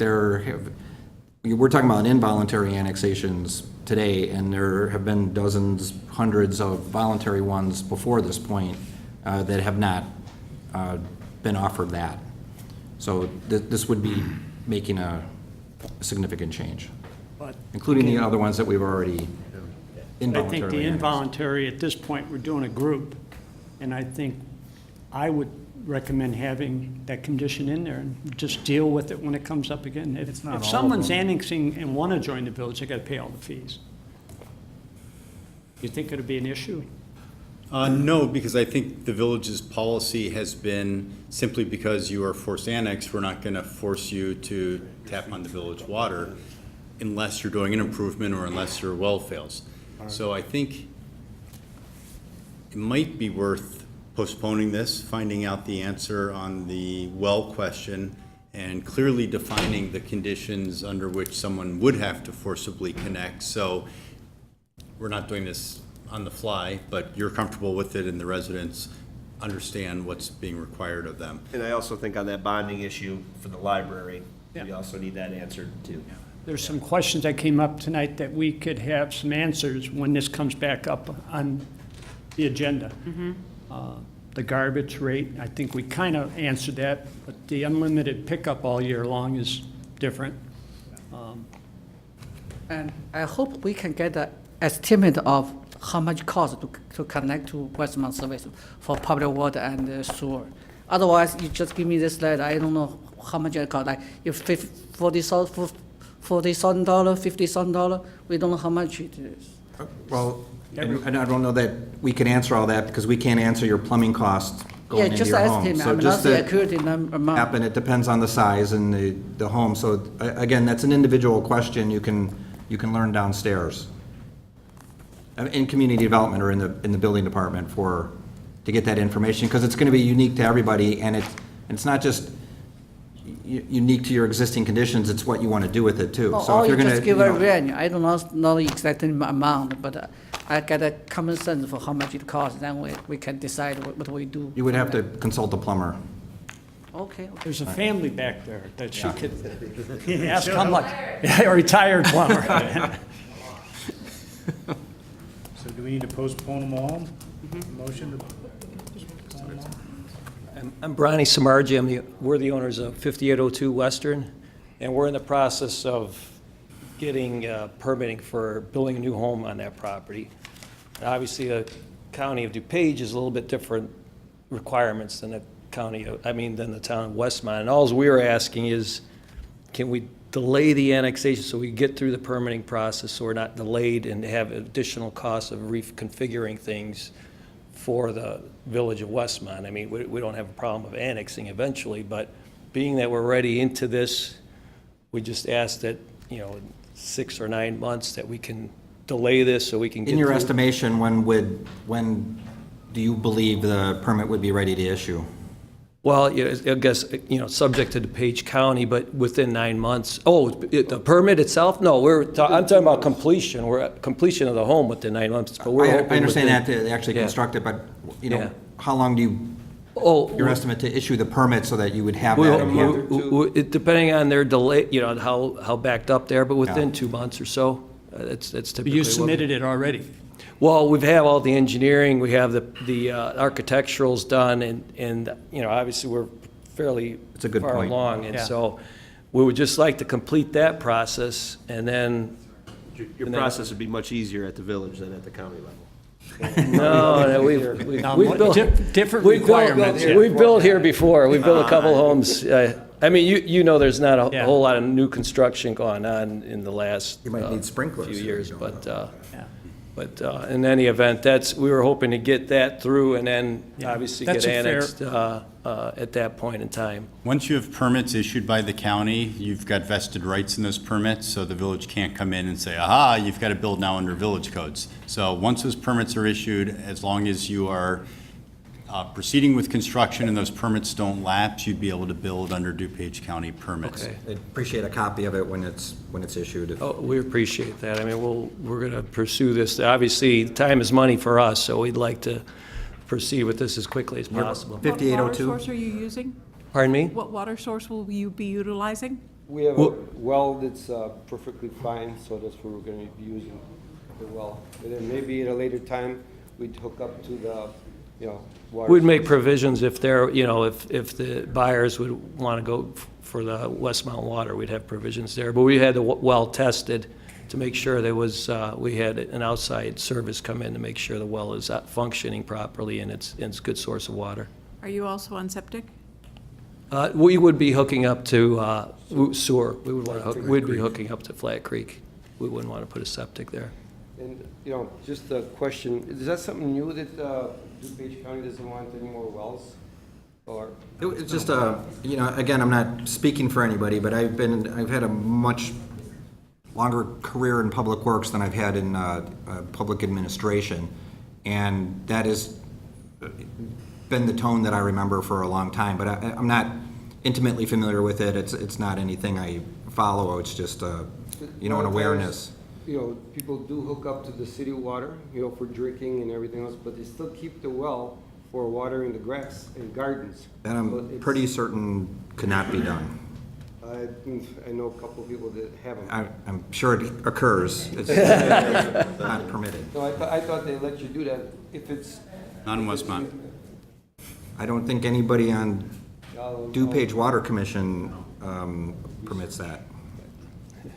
Speaker 15: we're talking about involuntary annexations today, and there have been dozens, hundreds of voluntary ones before this point that have not been offered that. So this would be making a significant change,
Speaker 1: But
Speaker 15: including the other ones that we've already
Speaker 1: I think
Speaker 15: involuntarily
Speaker 1: the
Speaker 15: annexed.
Speaker 1: involuntary, at this point, we're doing a group, and I think I would recommend having that condition in there and just deal with it when it comes up again.
Speaker 13: It's not all
Speaker 1: If
Speaker 13: of
Speaker 1: someone's
Speaker 13: them.
Speaker 1: annexing and want to join the village, they got to pay all the fees. You think it'd be an issue?
Speaker 19: No, because I think the village's policy has been simply because you are forced annexed, we're not going to force you to tap on the village water unless you're doing an improvement or unless your well fails. So I think it might be worth postponing this, finding out the answer on the well question, and clearly defining the conditions under which someone would have to forcibly connect. So we're not doing this on the fly, but you're comfortable with it and the residents understand what's being required of them.
Speaker 12: And I also think on that bonding issue for the library, we
Speaker 1: Yeah.
Speaker 12: also need that answered too.
Speaker 1: There's some questions that came up tonight that we could have some answers when this comes back up on the agenda. The garbage rate, I think we kind of answered that, but the unlimited pickup all year long is different.
Speaker 3: And I hope we can get an estimate of how much cost to connect to Westmont service for public water and sewer. Otherwise, you just give me this letter, I don't know how much it cost, like if $40,000, $50,000, we don't know how much it is.
Speaker 15: Well, and I don't know that we can answer all that because we can't answer your plumbing costs going into
Speaker 3: just
Speaker 15: your
Speaker 3: ask
Speaker 15: home.
Speaker 3: him.
Speaker 15: So
Speaker 3: I'm
Speaker 15: just
Speaker 3: not the
Speaker 15: that
Speaker 3: accurate amount.
Speaker 15: happen, it depends on the size and the home. So again, that's an individual question you can learn downstairs in community development or in the building department to get that information, because it's going to be unique to everybody, and it's not just unique to your existing conditions, it's what you want to do with it too. So
Speaker 3: Or
Speaker 15: if
Speaker 3: you
Speaker 15: you're going
Speaker 3: just
Speaker 15: to,
Speaker 3: give a range, I don't know the exact amount, but I get a common sense for how much it costs, then we can decide what we do.
Speaker 15: you would have to consult a plumber.
Speaker 3: Okay.
Speaker 1: There's a family back there that she could ask how much, a retired plumber.
Speaker 13: So do we need to postpone them all? Motion to postpone them all?
Speaker 10: I'm Bronny Samarji. We're the owners of 5802 Western, and we're in the process of getting permitting for building a new home on that property. Obviously, the county of DuPage is a little bit different requirements than the than the town of Westmont. And all we were asking is, can we delay the annexation so we get through the permitting process so we're not delayed and have additional costs of reconfiguring things for the village of Westmont? I mean, we don't have a problem of annexing eventually, but being that we're already into this, we just ask that, 6 or 9 months that we can delay this so we can get
Speaker 11: In your
Speaker 10: through.
Speaker 11: estimation, when do you believe the permit would be ready to issue?
Speaker 10: Well, I guess, subject to DuPage County, but within 9 months. Oh, the permit itself? No, I'm talking about completion. We're at completion of the home within 9 months, but we're
Speaker 11: I
Speaker 10: hoping
Speaker 11: understand
Speaker 10: within-
Speaker 11: that to actually
Speaker 10: Yeah.
Speaker 11: construct it, but,
Speaker 10: Yeah.
Speaker 11: how long do you, your estimate to issue the permit so that you would have that in hand?
Speaker 10: Depending on their delay, how backed up they are, but within 2 months or so. That's typically.
Speaker 1: You
Speaker 10: what-
Speaker 1: submitted it already.
Speaker 10: Well, we've had all the engineering, we have the architecturals done, and obviously, we're fairly
Speaker 11: That's a good
Speaker 10: far
Speaker 11: point.
Speaker 10: along. And
Speaker 1: Yeah.
Speaker 10: so, we would just like to complete that process, and then,
Speaker 12: Your process would be much easier at the village than at the county level.
Speaker 10: no, we've
Speaker 1: Now,
Speaker 10: built.
Speaker 1: different
Speaker 10: we've built-
Speaker 1: requirements, yeah.
Speaker 10: We've built here before, we've built a couple homes. I mean, there's not a
Speaker 1: Yeah.
Speaker 10: whole lot of new construction going on in the last
Speaker 11: You might need sprinklers
Speaker 10: few
Speaker 11: if you
Speaker 10: years,
Speaker 11: don't
Speaker 10: but,
Speaker 11: know.
Speaker 10: but in any event, we were hoping to get that through and then obviously
Speaker 1: That's
Speaker 10: get
Speaker 1: a fair-
Speaker 10: annexed at that point in time.
Speaker 19: Once you have permits issued by the county, you've got vested rights in those permits, so the village can't come in and say, aha, you've got to build now under village codes. So once those permits are issued, as long as you are proceeding with construction and those permits don't lapse, you'd be able to build under DuPage County permits.
Speaker 10: Okay.
Speaker 11: I'd appreciate a copy of it when it's issued.
Speaker 10: Oh, we appreciate that. I mean, we're going to pursue this. Obviously, time is money for us, so we'd like to proceed with this as quickly as possible.
Speaker 7: What water
Speaker 11: 5802?
Speaker 7: source are you using?
Speaker 10: Pardon me?
Speaker 7: What water source will you be utilizing?
Speaker 16: We have a well that's perfectly fine, so that's what we're going to be using, the well. And then maybe at a later time, we'd hook up to the, water.
Speaker 10: We'd make
Speaker 16: source.
Speaker 10: provisions if they're, if the buyers would want to go for the Westmont water, we'd have provisions there. But we had the well tested to make sure there was, we had an outside service come in to make sure the well is functioning properly and it's a good source of water.
Speaker 7: Are you also on septic?
Speaker 10: We would be hooking up to sewer. We'd be hooking up to Flat Creek. We wouldn't want to put a septic there.
Speaker 16: And, just a question, is that something new that DuPage County doesn't want any more wells? Or?
Speaker 11: It's just again, I'm not speaking for anybody, but I've had a much longer career in public works than I've had in public administration, and that has been the tone that I remember for a long time. But I'm not intimately familiar with it. It's not anything I follow. It's just an awareness.
Speaker 16: People do hook up to the city water, for drinking and everything else, but they still keep the well for watering the grass and gardens.
Speaker 11: That
Speaker 16: So
Speaker 11: I'm
Speaker 16: it's-
Speaker 11: pretty certain cannot be done.
Speaker 16: I know a couple of people that haven't.
Speaker 11: I'm sure it occurs. It's not permitted.
Speaker 16: No, I thought they let you do that if it's.
Speaker 19: Not in Westmont.
Speaker 11: I don't think anybody on DuPage Water Commission permits that.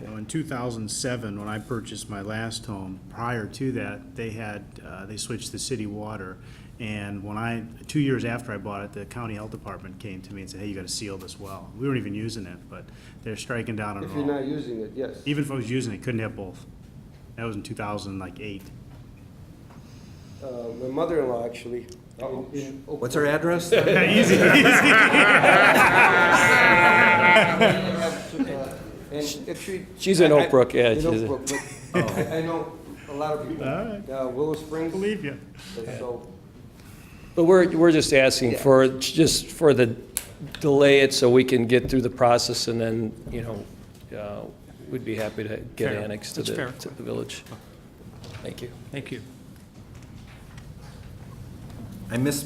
Speaker 13: In 2007, when I purchased my last home, prior to that, they switched to city water. And 2 years after I bought it, the county health department came to me and said, hey, you gotta seal this well. We weren't even using it, but they're striking down on it
Speaker 16: If
Speaker 13: all.
Speaker 16: you're not using it, yes.
Speaker 13: Even if I was using it, couldn't have both. That was in 2008.
Speaker 16: My mother-in-law, actually.
Speaker 11: What's her address?
Speaker 13: Easy,
Speaker 10: She's in Oak Brook, yeah.
Speaker 16: In
Speaker 10: she's
Speaker 16: Oak Brook, but I know a lot of people.
Speaker 13: All right.
Speaker 16: Willow Springs.
Speaker 13: Believe you.
Speaker 16: So,
Speaker 10: But we're just asking for the delay it so we can get through the process and then, we'd be happy to get
Speaker 1: Fair.
Speaker 10: annexed to
Speaker 1: That's fair.
Speaker 10: the village. Thank you.
Speaker 1: Thank you.
Speaker 11: I miss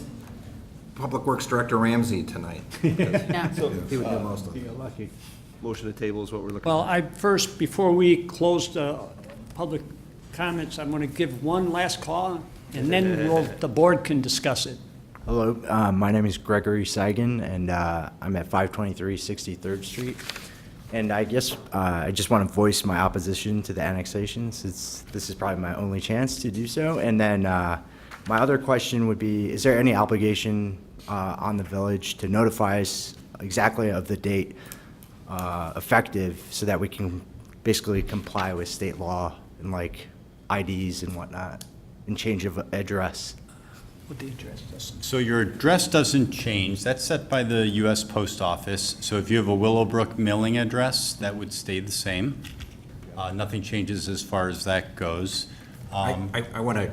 Speaker 11: Public Works Director Ramsey tonight.
Speaker 2: Yeah.
Speaker 11: He would do most of it.
Speaker 13: You're lucky.
Speaker 12: Motion to table is what we're looking
Speaker 1: Well,
Speaker 12: for.
Speaker 1: before we close the public comments, I'm going to give one last call, and then the board can discuss it.
Speaker 17: Hello, my name is Gregory Sagan, and I'm at 523 63rd Street. And I guess I just want to voice my opposition to the annexation, since this is probably my only chance to do so. And then my other question would be, is there any obligation on the village to notify us exactly of the date effective so that we can basically comply with state law and like IDs and whatnot and change of address?
Speaker 19: So your address doesn't change. That's set by the U.S. Post Office. So if you have a Willowbrook mailing address, that would stay the same. Nothing changes as far as that goes.
Speaker 11: I want to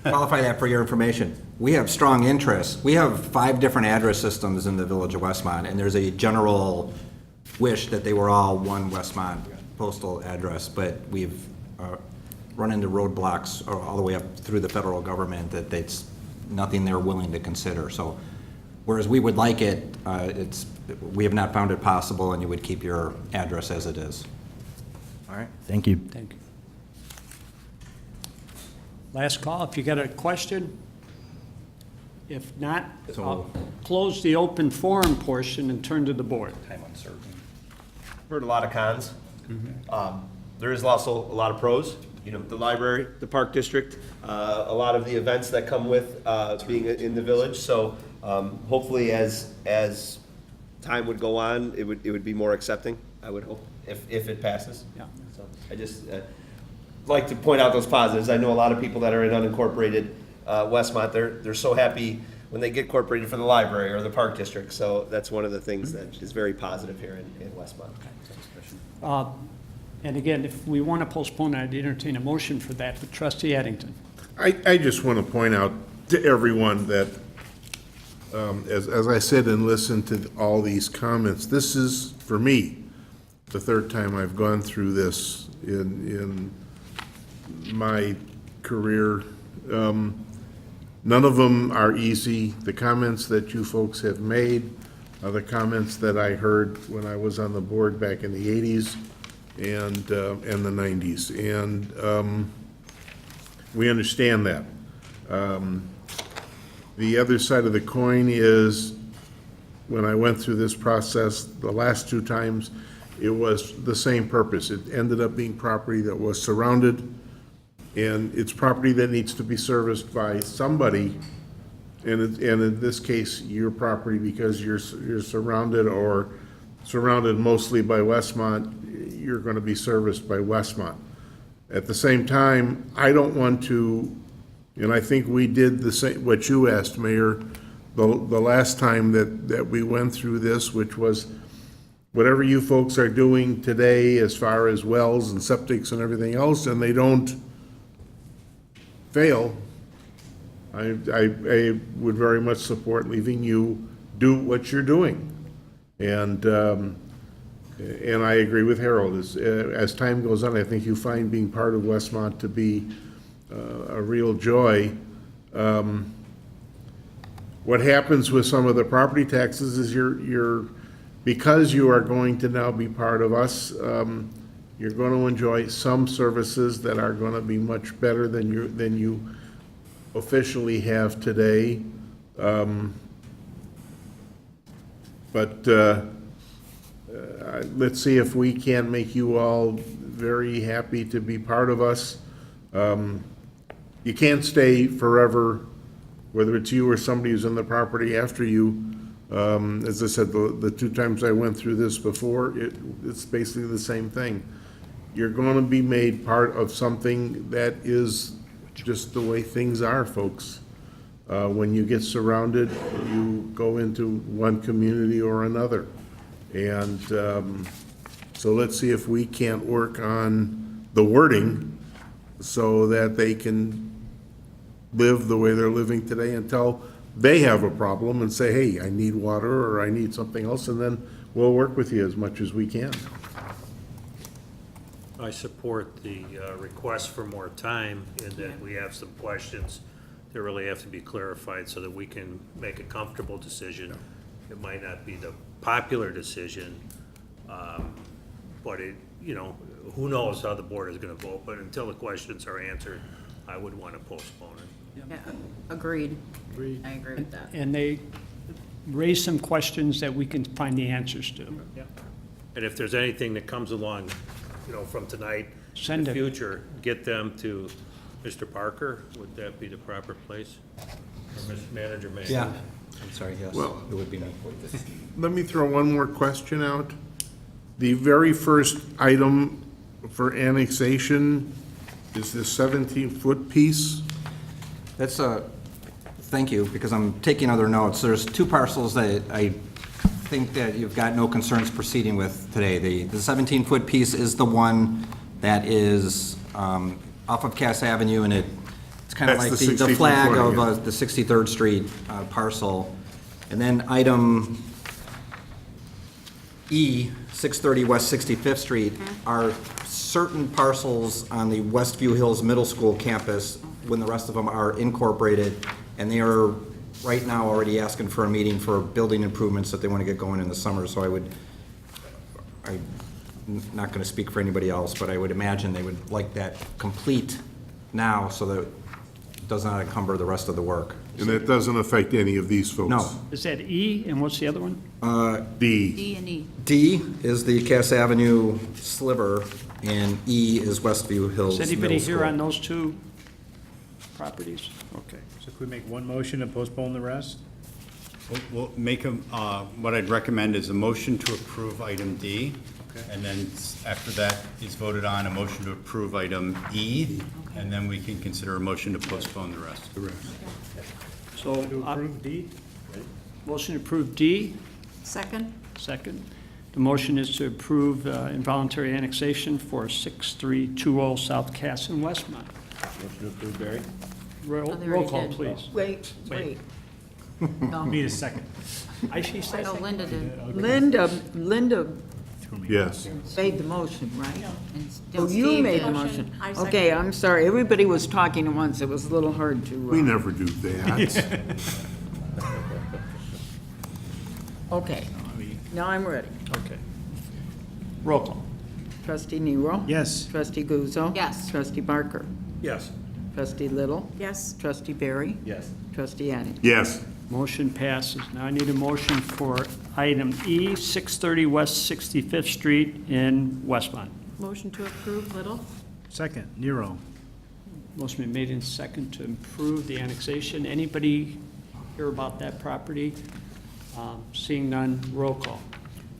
Speaker 11: qualify that for your information. We have strong interests. We have 5 different address systems in the village of Westmont, and there's a general wish that they were all one Westmont postal address, but we've run into roadblocks all the way up through the federal government that it's nothing they're willing to consider. So whereas we would like it, we have not found it possible, and you would keep your address as it is.
Speaker 17: All right, thank you.
Speaker 1: Thank you. Last call, if you got a question. If not, I'll close the open forum portion and turn to the board.
Speaker 11: Time uncertain.
Speaker 12: Heard a lot of cons. There is also a lot of pros. You know, the library, the park district, a lot of the events that come with being in the village. So hopefully, as time would go on, it would be more accepting. I would hope if it passes.
Speaker 1: Yeah.
Speaker 12: So I just like to point out those positives. I know a lot of people that are in unincorporated Westmont. They're so happy when they get incorporated for the library or the park district. So that's one of the things that is very positive here in Westmont.
Speaker 1: And again, if we want to postpone, I'd entertain a motion for that, but Trustee Addington.
Speaker 8: I just want to point out to everyone that, as I said and listened to all these comments, this is, for me, the 3rd time I've gone through this in my career. None of them are easy. The comments that you folks have made are the comments that I heard when I was on the board back in the 80s and the 90s. And we understand that. The other side of the coin is, when I went through this process the last 2 times, it was the same purpose. It ended up being property that was surrounded, and it's property that needs to be serviced by somebody, and in this case, your property, because you're surrounded or surrounded mostly by Westmont, you're going to be serviced by Westmont. At the same time, I don't want to, and I think we did the same, what you asked, Mayor, the last time that we went through this, which was whatever you folks are doing today as far as wells and septics and everything else, and they don't fail, I would very much support leaving you do what you're doing. And I agree with Harold. As time goes on, I think you find being part of Westmont to be a real joy. What happens with some of the property taxes is because you are going to now be part of us, you're going to enjoy some services that are going to be much better than you officially have today. But let's see if we can make you all very happy to be part of us. You can't stay forever, whether it's you or somebody who's in the property after you. As I said, the 2 times I went through this before, it's basically the same thing. You're going to be made part of something that is just the way things are, folks. When you get surrounded, you go into one community or another. And so let's see if we can't work on the wording so that they can live the way they're living today until they have a problem and say, hey, I need water or I need something else, and then we'll work with you as much as we can.
Speaker 14: I support the request for more time, and that we have some questions that really have to be clarified so that we can make a comfortable decision. It might not be the popular decision, but who knows how the board is gonna vote, but until the questions are answered, I would want to postpone it.
Speaker 2: Yeah, agreed. I agree with that.
Speaker 1: And they raise some questions that we can find the answers to.
Speaker 14: And if there's anything that comes along, from tonight, in
Speaker 1: Send
Speaker 14: the
Speaker 1: it.
Speaker 14: future, get them to Mr. Parker. Would that be the proper place? Or Mr. Manager May?
Speaker 15: Yeah, I'm sorry, yes,
Speaker 8: Well-
Speaker 15: it would be me.
Speaker 8: Let me throw one more question out. The very first item for annexation is the 17-foot piece.
Speaker 11: That's thank you, because I'm taking other notes. There's two parcels that I think that you've got no concerns proceeding with today. The 17-foot piece is the one that is off of Cass Avenue, and it's kind of
Speaker 8: That's
Speaker 11: like
Speaker 8: the
Speaker 11: the
Speaker 8: 63
Speaker 11: flag
Speaker 8: foot,
Speaker 11: of
Speaker 8: yeah.
Speaker 11: the 63rd Street parcel. And then item E, 630 West 65th Street, are certain parcels on the Westview Hills Middle School campus, when the rest of them are incorporated, and they are right now already asking for a meeting for building improvements that they want to get going in the summer. So I'm not going to speak for anybody else, but I would imagine they would like that complete now so that it does not encumber the rest of the work.
Speaker 8: And that doesn't affect any of these folks?
Speaker 11: No.
Speaker 1: Is that E, and what's the other one?
Speaker 8: D.
Speaker 2: D and E.
Speaker 11: D is the Cass Avenue sliver, and E is Westview Hills
Speaker 1: Is
Speaker 11: Middle
Speaker 1: anybody here
Speaker 11: School.
Speaker 1: on those two properties? Okay.
Speaker 13: So could we make one motion and postpone the rest?
Speaker 19: We'll make what I'd recommend is a motion to approve item D, and then after that is voted on, a motion to approve item E, and then we can consider a motion to postpone the rest.
Speaker 1: So,
Speaker 13: To approve D?
Speaker 1: motion to approve D,
Speaker 7: Second?
Speaker 1: second. The motion is to approve involuntary annexation for 6320 South Cass in Westmont.
Speaker 12: Motion to approve, Barry?
Speaker 1: Roll
Speaker 2: Oh, they
Speaker 1: roll
Speaker 2: already
Speaker 1: call,
Speaker 2: did.
Speaker 1: please.
Speaker 2: Wait. No.
Speaker 13: Need a second.
Speaker 1: said
Speaker 2: No,
Speaker 1: second.
Speaker 2: Linda did.
Speaker 7: Linda
Speaker 8: Yes.
Speaker 2: made the motion, right?
Speaker 7: Oh,
Speaker 2: You
Speaker 7: Steve
Speaker 2: made
Speaker 7: did.
Speaker 2: the motion.
Speaker 7: I
Speaker 2: Okay, I'm sorry, everybody was talking at once, it was a little hard to.
Speaker 8: We never do that.
Speaker 2: Okay, now I'm ready.
Speaker 1: Okay. Roll call.
Speaker 2: Trustee Nero?
Speaker 13: Yes.
Speaker 2: Trustee Guzzo?
Speaker 21: Yes.
Speaker 2: Trustee Barker?
Speaker 14: Yes.
Speaker 2: Trustee Little?
Speaker 7: Yes.
Speaker 2: Trustee Barry?
Speaker 12: Yes.
Speaker 2: Trustee Addington?
Speaker 8: Yes.
Speaker 1: Motion passes. Now I need a motion for item E, 630 West 65th Street in Westmont.
Speaker 7: Motion to approve, Little?
Speaker 13: Second, Nero.
Speaker 1: Motion been made in second to improve the annexation. Anybody hear about that property? Seeing none, roll call.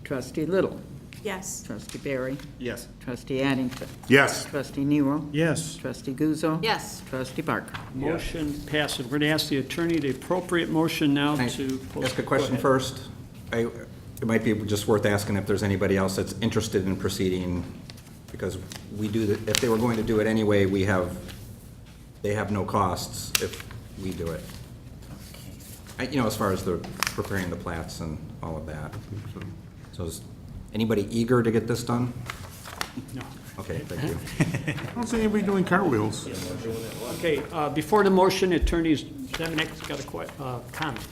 Speaker 2: Trustee Little?
Speaker 7: Yes.
Speaker 2: Trustee Barry?
Speaker 12: Yes.
Speaker 2: Trustee Addington?
Speaker 8: Yes.
Speaker 2: Trustee Nero?
Speaker 13: Yes.
Speaker 2: Trustee Guzzo?
Speaker 21: Yes.
Speaker 2: Trustee Barker?
Speaker 1: Motion passes. We're going to ask the attorney the appropriate motion now
Speaker 11: Can I
Speaker 1: to.
Speaker 11: ask a question first? It might be just worth asking if there's anybody else that's interested in proceeding, because we do, if they were going to do it anyway, they have no costs if we do it. As far as the preparing the plats and all of that. So is anybody eager to get this done?
Speaker 1: No.
Speaker 11: Okay, thank you.
Speaker 8: I don't see anybody doing cartwheels.
Speaker 1: Okay, before the motion, Attorney Zemanik's got a comment.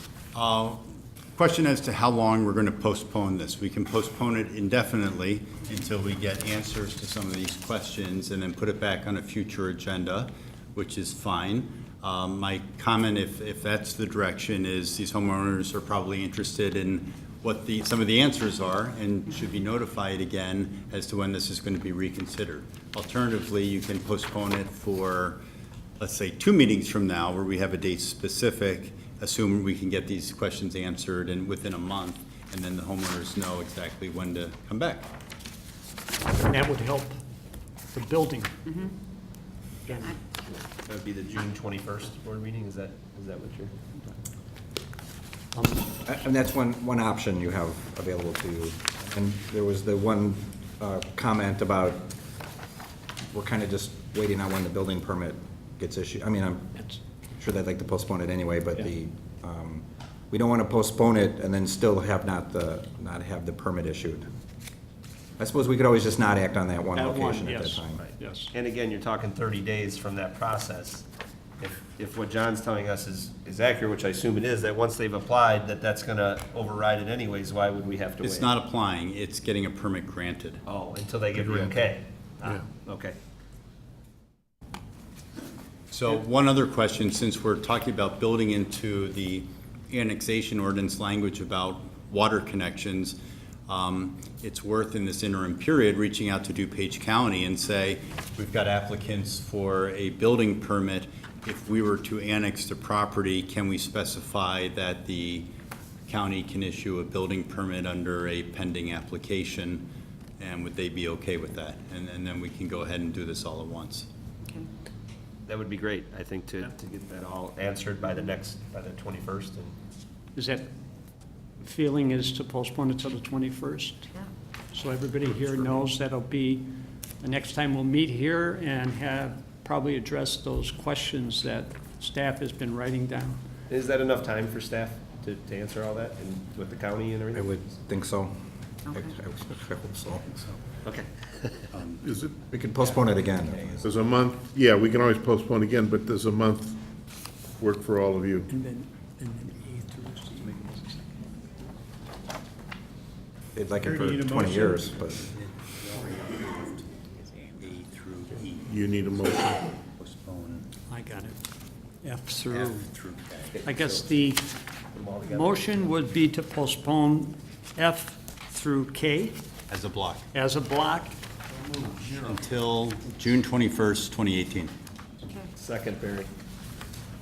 Speaker 19: Question as to how long we're going to postpone this. We can postpone it indefinitely until we get answers to some of these questions and then put it back on a future agenda, which is fine. My comment, if that's the direction, is these homeowners are probably interested in what some of the answers are and should be notified again as to when this is going to be reconsidered. Alternatively, you can postpone it for, let's say, 2 meetings from now where we have a date specific, assume we can get these questions answered and within a month, and then the homeowners know exactly when to come back.
Speaker 1: And that would help the building.
Speaker 12: That would be the June 21st board meeting, is that what you're?
Speaker 11: And that's one option you have available to you. And there was the one comment about, we're kind of just waiting on when the building permit gets issued. I mean, I'm sure they'd like to postpone it anyway, but we don't want to postpone it and then still have not have the permit issued. I suppose we could always just not act on that one location at that time.
Speaker 1: Yes.
Speaker 12: And again, you're talking 30 days from that process. If what John's telling us is accurate, which I assume it is, that once they've applied, that's going to override it anyways, why would we have to wait?
Speaker 19: It's not applying, it's getting a permit granted.
Speaker 12: Oh, until they give you okay. Ah, okay.
Speaker 19: So one other question, since we're talking about building into the annexation ordinance language about water connections, it's worth in this interim period reaching out to DuPage County and say, we've got applicants for a building permit. If we were to annex the property, can we specify that the county can issue a building permit under a pending application? And would they be okay with that? And then we can go ahead and do this all at once.
Speaker 12: That would be great, I think, to get that all answered by the 21st. And
Speaker 1: Is that feeling is to postpone it till the 21st?
Speaker 2: Yeah.
Speaker 1: So everybody here knows that'll be the next time we'll meet here and have probably addressed those questions that staff has been writing down.
Speaker 12: Is that enough time for staff to answer all that and with the county and
Speaker 11: I
Speaker 12: everything?
Speaker 11: would think so.
Speaker 2: Okay.
Speaker 11: I hope so.
Speaker 12: Okay.
Speaker 8: Is it,
Speaker 11: We can postpone it again.
Speaker 8: does a month, yeah, we can always postpone again, but does a month work for all of you?
Speaker 11: They'd like it
Speaker 13: Do you need
Speaker 11: for
Speaker 13: a
Speaker 11: 20
Speaker 13: motion?
Speaker 11: years, but
Speaker 8: You need a motion?
Speaker 19: Postpone
Speaker 1: I got it. F through.
Speaker 19: K.
Speaker 1: I guess the motion would be to postpone F through K
Speaker 19: As a block
Speaker 1: as a block.
Speaker 19: until June 21st, 2018.
Speaker 12: Second, Barry.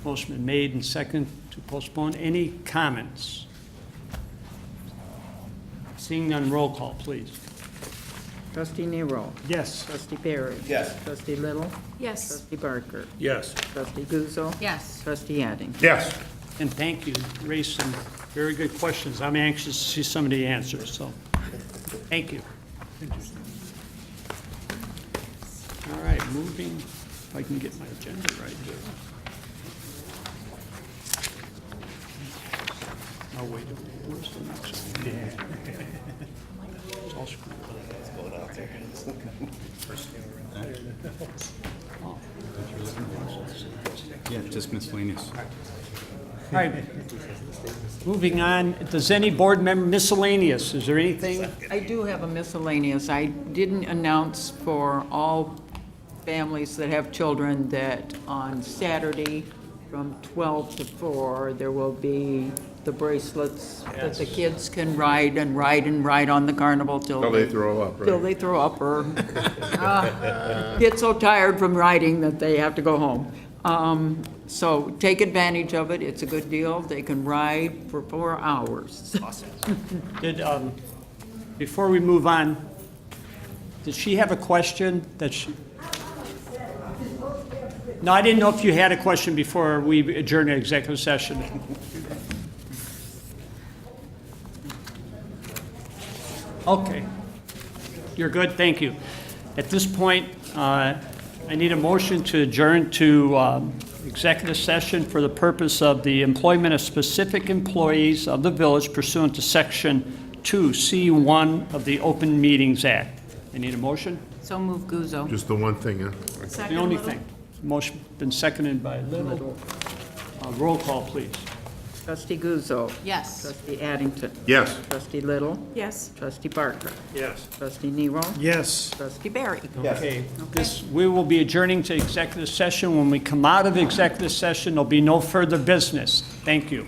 Speaker 1: Motion been made and second to postpone. Any comments? Seeing none, roll call, please.
Speaker 2: Trustee Nero.
Speaker 13: Yes.
Speaker 2: Trustee Perry.
Speaker 12: Yes.
Speaker 2: Trustee Little.
Speaker 7: Yes.
Speaker 2: Trustee Barker.
Speaker 14: Yes.
Speaker 2: Trustee Guzzo.
Speaker 21: Yes.
Speaker 2: Trustee Addington.
Speaker 8: Yes.
Speaker 1: And thank you, raised some very good questions. I'm anxious to see some of the answers, so, thank you. All right, moving, if I can get my agenda right here. Oh, wait, where's the next one? It's all screwed up. Oh.
Speaker 19: Yeah, just miscellaneous.
Speaker 1: All right, moving on, does any board member miscellaneous, is there anything?
Speaker 2: I do have a miscellaneous. I didn't announce for all families that have children that on Saturday from 12 to 4, there will be the bracelets that the kids can ride and ride and ride on the carnival till
Speaker 8: Till they throw up,
Speaker 2: till
Speaker 8: right?
Speaker 2: they throw up or get so tired from riding that they have to go home. So take advantage of it. It's a good deal. They can ride for 4 hours.
Speaker 1: Did, before we move on, did she have a question that she? No, I didn't know if you had a question before we adjourn the executive session. Okay. You're good, thank you. At this point, I need a motion to adjourn to executive session for the purpose of the employment of specific employees of the village pursuant to Section 2C1 of the Open Meetings Act. I need a motion?
Speaker 2: So move Guzzo.
Speaker 8: Just the one thing, huh?
Speaker 1: The only thing. Motion been seconded by Little. Roll call, please.
Speaker 2: Trustee Guzzo.
Speaker 21: Yes.
Speaker 2: Trustee Addington.
Speaker 8: Yes.
Speaker 2: Trustee Little.
Speaker 7: Yes.
Speaker 2: Trustee Barker.
Speaker 14: Yes.
Speaker 2: Trustee Nero.
Speaker 13: Yes.
Speaker 2: Trustee Barry.
Speaker 1: Okay, we will be adjourning to executive session. When we come out of executive session, there'll be no further business. Thank you.